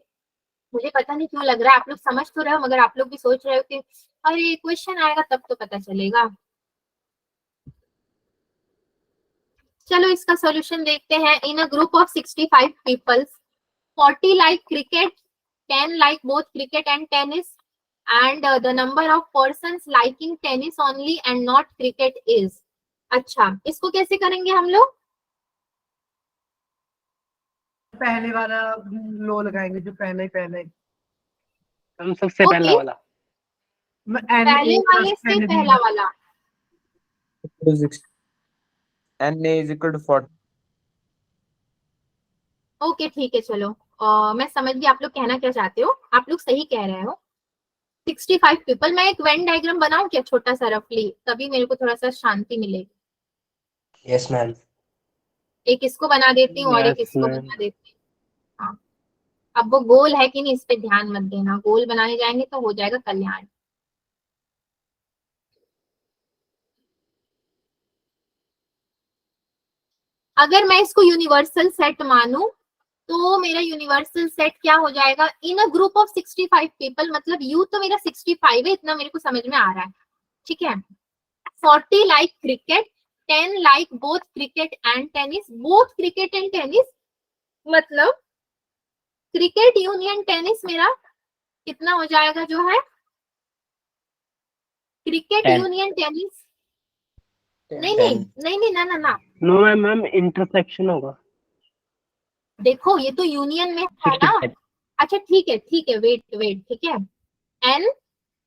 मुझे पता नहीं क्यों लग रहा है आप लोग समझ तो रहे हो, मगर आप लोग भी सोच रहे हो कि अरे क्वेश्चन आएगा तब तो पता चलेगा। चलो इसका सॉल्यूशन देखते हैं। In a group of 65 peoples, 40 like cricket, 10 like both cricket and tennis, and the number of persons liking tennis only and not cricket is। अच्छा, इसको कैसे करेंगे हम लोग? पहले वाला लो लगाएंगे, जो पहले हम सबसे Okay. पहला वाला। पहले वाले से पहला वाला। NA is equal to 40। Okay ठीक है, चलो मैं समझ गई आप लोग कहना क्या चाहते हो। आप लोग सही कह रहे हो। 65 पीपल। मैं एक वेन डायग्राम बनाऊं क्या, छोटा सा रफली, तभी मेरे को थोड़ा सा शांति मिलेगी। Yes, ma'am. एक इसको बना देती हूँ और एक Yes, इसको ma'am. बना देती हूँ। हाँ, अब वो गोल है कि नहीं इस पे ध्यान मत देना, गोल बनाने जाएंगे तो हो जाएगा कल्याण। अगर मैं इसको यूनिवर्सल सेट मानूं तो मेरा यूनिवर्सल सेट क्या हो जाएगा? इन अ ग्रुप ऑफ 65 पीपल, मतलब यू तो मेरा 65 है, इतना मेरे को समझ में आ रहा है, ठीक है। 40 like cricket, 10 like both cricket and tennis. Both cricket and tennis मतलब क्रिकेट यूनियन टेनिस मेरा कितना हो जाएगा जो है? क्रिकेट 10। यूनियन टेनिस, नहीं ना। नो मैम, इंटरसेक्शन होगा। देखो ये तो यूनियन में था ना। 65। अच्छा ठीक है, वेट, ठीक है। N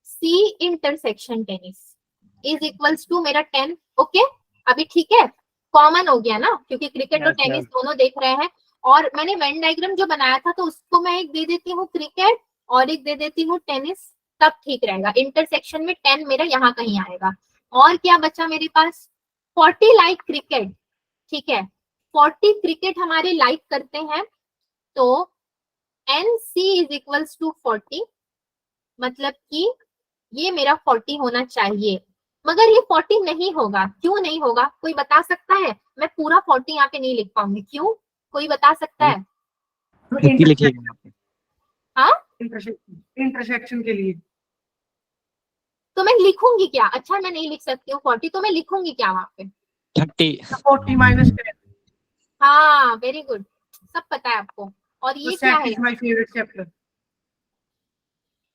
C intersection tennis is equals to मेरा 10। ओके, अभी ठीक है, कॉमन हो गया ना, क्योंकि क्रिकेट और Yes, टेनिस ma'am. दोनों देख रहे हैं। और मैंने वेन डायग्राम जो बनाया था तो उसको मैं एक दे देती हूँ क्रिकेट और एक दे देती हूँ टेनिस, तब ठीक रहेगा। इंटरसेक्शन में 10 मेरा यहाँ कहीं आएगा। और क्या बचा मेरे पास? 40 लाइक क्रिकेट, ठीक है। 40 क्रिकेट हमारे लाइक करते हैं, तो n C is equals to 40, मतलब कि ये मेरा 40 होना चाहिए। मगर ये 40 नहीं होगा। क्यों नहीं होगा, कोई बता सकता है? मैं पूरा 40 यहाँ पे नहीं लिख पाऊंगी, क्यों? कोई बता सकता है? हाँ, इंटरसेक्शन के लिए तो मैं लिखूंगी क्या? अच्छा मैं नहीं लिख सकती हूँ 40, तो मैं लिखूंगी क्या वहां पे? 30। 40 माइनस 10। हाँ वेरी गुड, सब पता है आपको। और ये क्या है? Is my favourite chapter.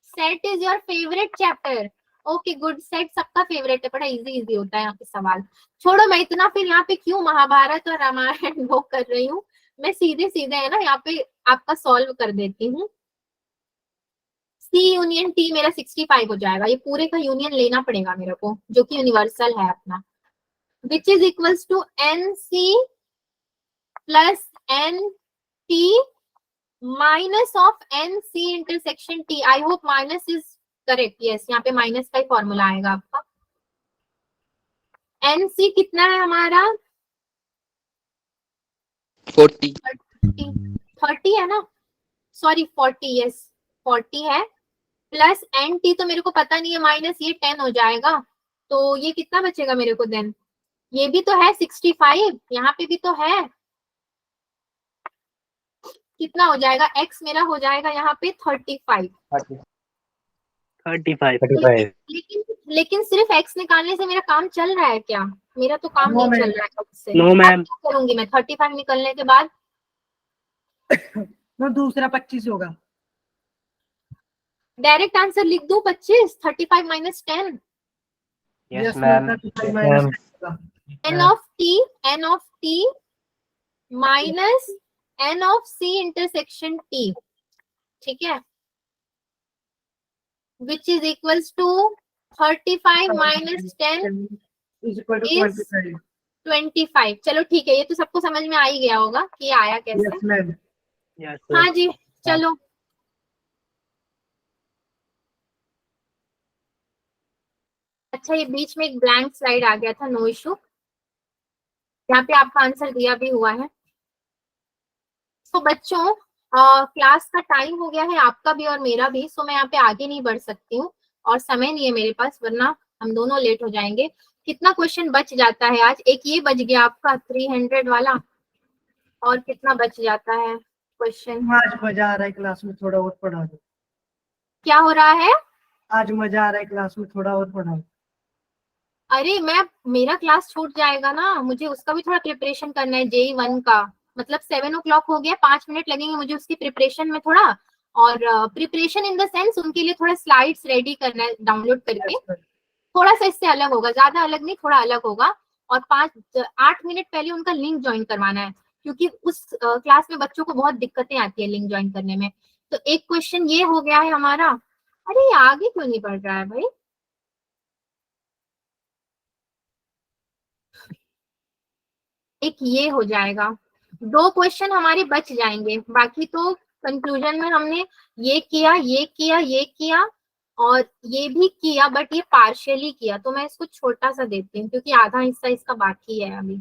Set is your favourite chapter. Okay good, set सबका फेवरेट है, बड़ा इजी होता है यहाँ पे सवाल। छोड़ो, मैं इतना फिर यहाँ पे क्यों महाभारत और रामायण वो कर रही हूँ, मैं सीधे है ना यहाँ पे आपका सॉल्व कर देती हूँ। सी यूनियन टी मेरा 65 हो जाएगा। ये पूरे का यूनियन लेना पड़ेगा मेरे को, जो कि यूनिवर्सल है अपना, which is equals to n C plus n T minus of n C intersection T. I hope minus is correct. Yes, यहाँ पे माइनस का ही फॉर्मूला आएगा आपका। एन सी कितना है हमारा? 40। 30 है ना, सॉरी 40, यस 40 है। प्लस एन टी तो मेरे को पता नहीं है, माइनस ये 10 हो जाएगा। तो ये कितना बचेगा मेरे को देन? ये भी तो है 65, यहाँ पे भी तो है। कितना हो जाएगा? x मेरा हो जाएगा यहाँ पे 35। 35। लेकिन सिर्फ x निकालने से मेरा काम चल रहा है क्या? मेरा तो काम No, नहीं ma'am. चल रहा है उससे। No, ma'am. अब क्या करूंगी मैं 35 निकलने के बाद? तो दूसरा 25 होगा। डायरेक्ट आंसर लिख दूं 25, 35 माइनस 10। Yes, ma'am. 35 माइनस 10 होगा। N of T minus n of C intersection T, ठीक है, which is equals to 35 minus 10 is equal to is 25। 25। चलो ठीक है, ये तो सबको समझ में आ ही गया होगा कि ये आया कैसे। Yes ma'am. Yes, हाँ ma'am. जी, चलो अच्छा अच्छा, ये बीच में एक ब्लैंक स्लाइड आ गया था, नो इशू, यहाँ पे आपका आंसर दिया भी हुआ है। तो बच्चों क्लास का टाइम हो गया है, आपका भी और मेरा भी, सो मैं यहाँ पे आगे नहीं बढ़ सकती हूँ और समय नहीं है मेरे पास, वरना हम दोनों लेट हो जाएंगे। कितना क्वेश्चन बच जाता है आज? एक ये बच गया आपका 300 वाला, और कितना बच जाता है क्वेश्चन? आज मजा आ रहा है क्लास में, थोड़ा और पढ़ा दो। क्या हो रहा है? आज मजा आ रहा है क्लास में, थोड़ा और पढ़ा दो। अरे मेरा क्लास छूट जाएगा ना, मुझे उसका भी थोड़ा प्रिपरेशन करना है, JEE 1 का। मतलब 7 o'clock हो गया, 5 मिनट लगेंगे मुझे उसकी प्रिपरेशन में थोड़ा, और प्रिपरेशन इन द सेंस उनके लिए थोड़ा स्लाइड्स रेडी करना है डाउनलोड करके। थोड़ा सा इससे अलग होगा, ज्यादा अलग नहीं, थोड़ा अलग होगा। और 8 मिनट पहले उनका लिंक ज्वाइन करवाना है, क्योंकि उस क्लास में बच्चों को बहुत दिक्कतें आती है लिंक ज्वाइन करने में। तो एक क्वेश्चन ये हो गया है हमारा। अरे ये आगे क्यों नहीं बढ़ रहा है भाई? एक ये हो जाएगा, 2 क्वेश्चन हमारे बच जाएंगे, बाकी तो कंक्लूजन में हमने ये किया, ये किया, ये किया और ये भी किया, बट ये पार्शियली किया, तो मैं इसको छोटा सा देती हूँ क्योंकि आधा हिस्सा इसका बाकी है अभी।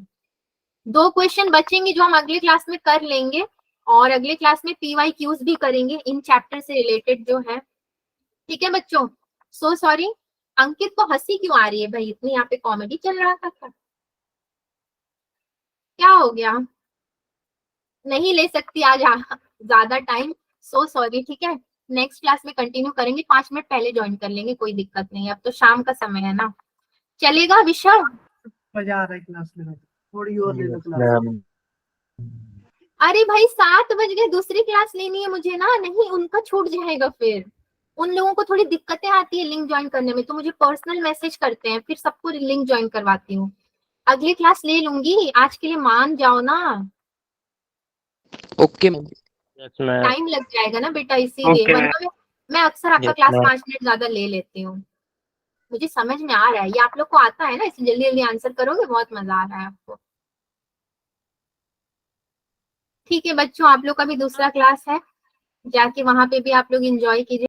2 क्वेश्चन बचेंगे जो हम अगले क्लास में कर लेंगे, और अगले क्लास में PYQs भी करेंगे इन चैप्टर से रिलेटेड जो है। ठीक है बच्चों? सो सॉरी, अंकित को हंसी क्यों आ रही है भाई? इतनी यहाँ पे कॉमेडी चल रहा था क्या हो गया? नहीं ले सकती आज ज्यादा टाइम, सो सॉरी। ठीक है, नेक्स्ट क्लास में कंटिन्यू करेंगे, 5 मिनट पहले ज्वाइन कर लेंगे, कोई दिक्कत नहीं, अब तो शाम का समय है ना। चलेगा विशाल? मजा आ रहा है क्लास में, थोड़ी और ले लो Yes, क्लास। ma'am. अरे भाई 7 बज गए, दूसरी क्लास लेनी है मुझे ना, नहीं उनका छूट जाएगा फिर। उन लोगों को थोड़ी दिक्कतें आती है लिंक ज्वाइन करने में, तो मुझे पर्सनल मैसेज करते हैं, फिर सबको लिंक ज्वाइन करवाती हूँ। अगली क्लास ले लूंगी, आज के लिए मान जाओ ना, okay ma'am. Yes, ma'am. Time लग जाएगा ना बेटा, इसीलिए। Okay, वरना मैं अक्सर आपका Yes, क्लास ma'am. 5 मिनट ज्यादा ले लेती हूँ। मुझे समझ में आ रहा है, ये आप लोग को आता है ना, इसलिए जल्दी जल्दी आंसर करोगे, बहुत मजा आ रहा है आपको। ठीक है बच्चों, आप लोग का भी दूसरा क्लास है, जाके वहां पे भी आप लोग एंजॉय कीजिए।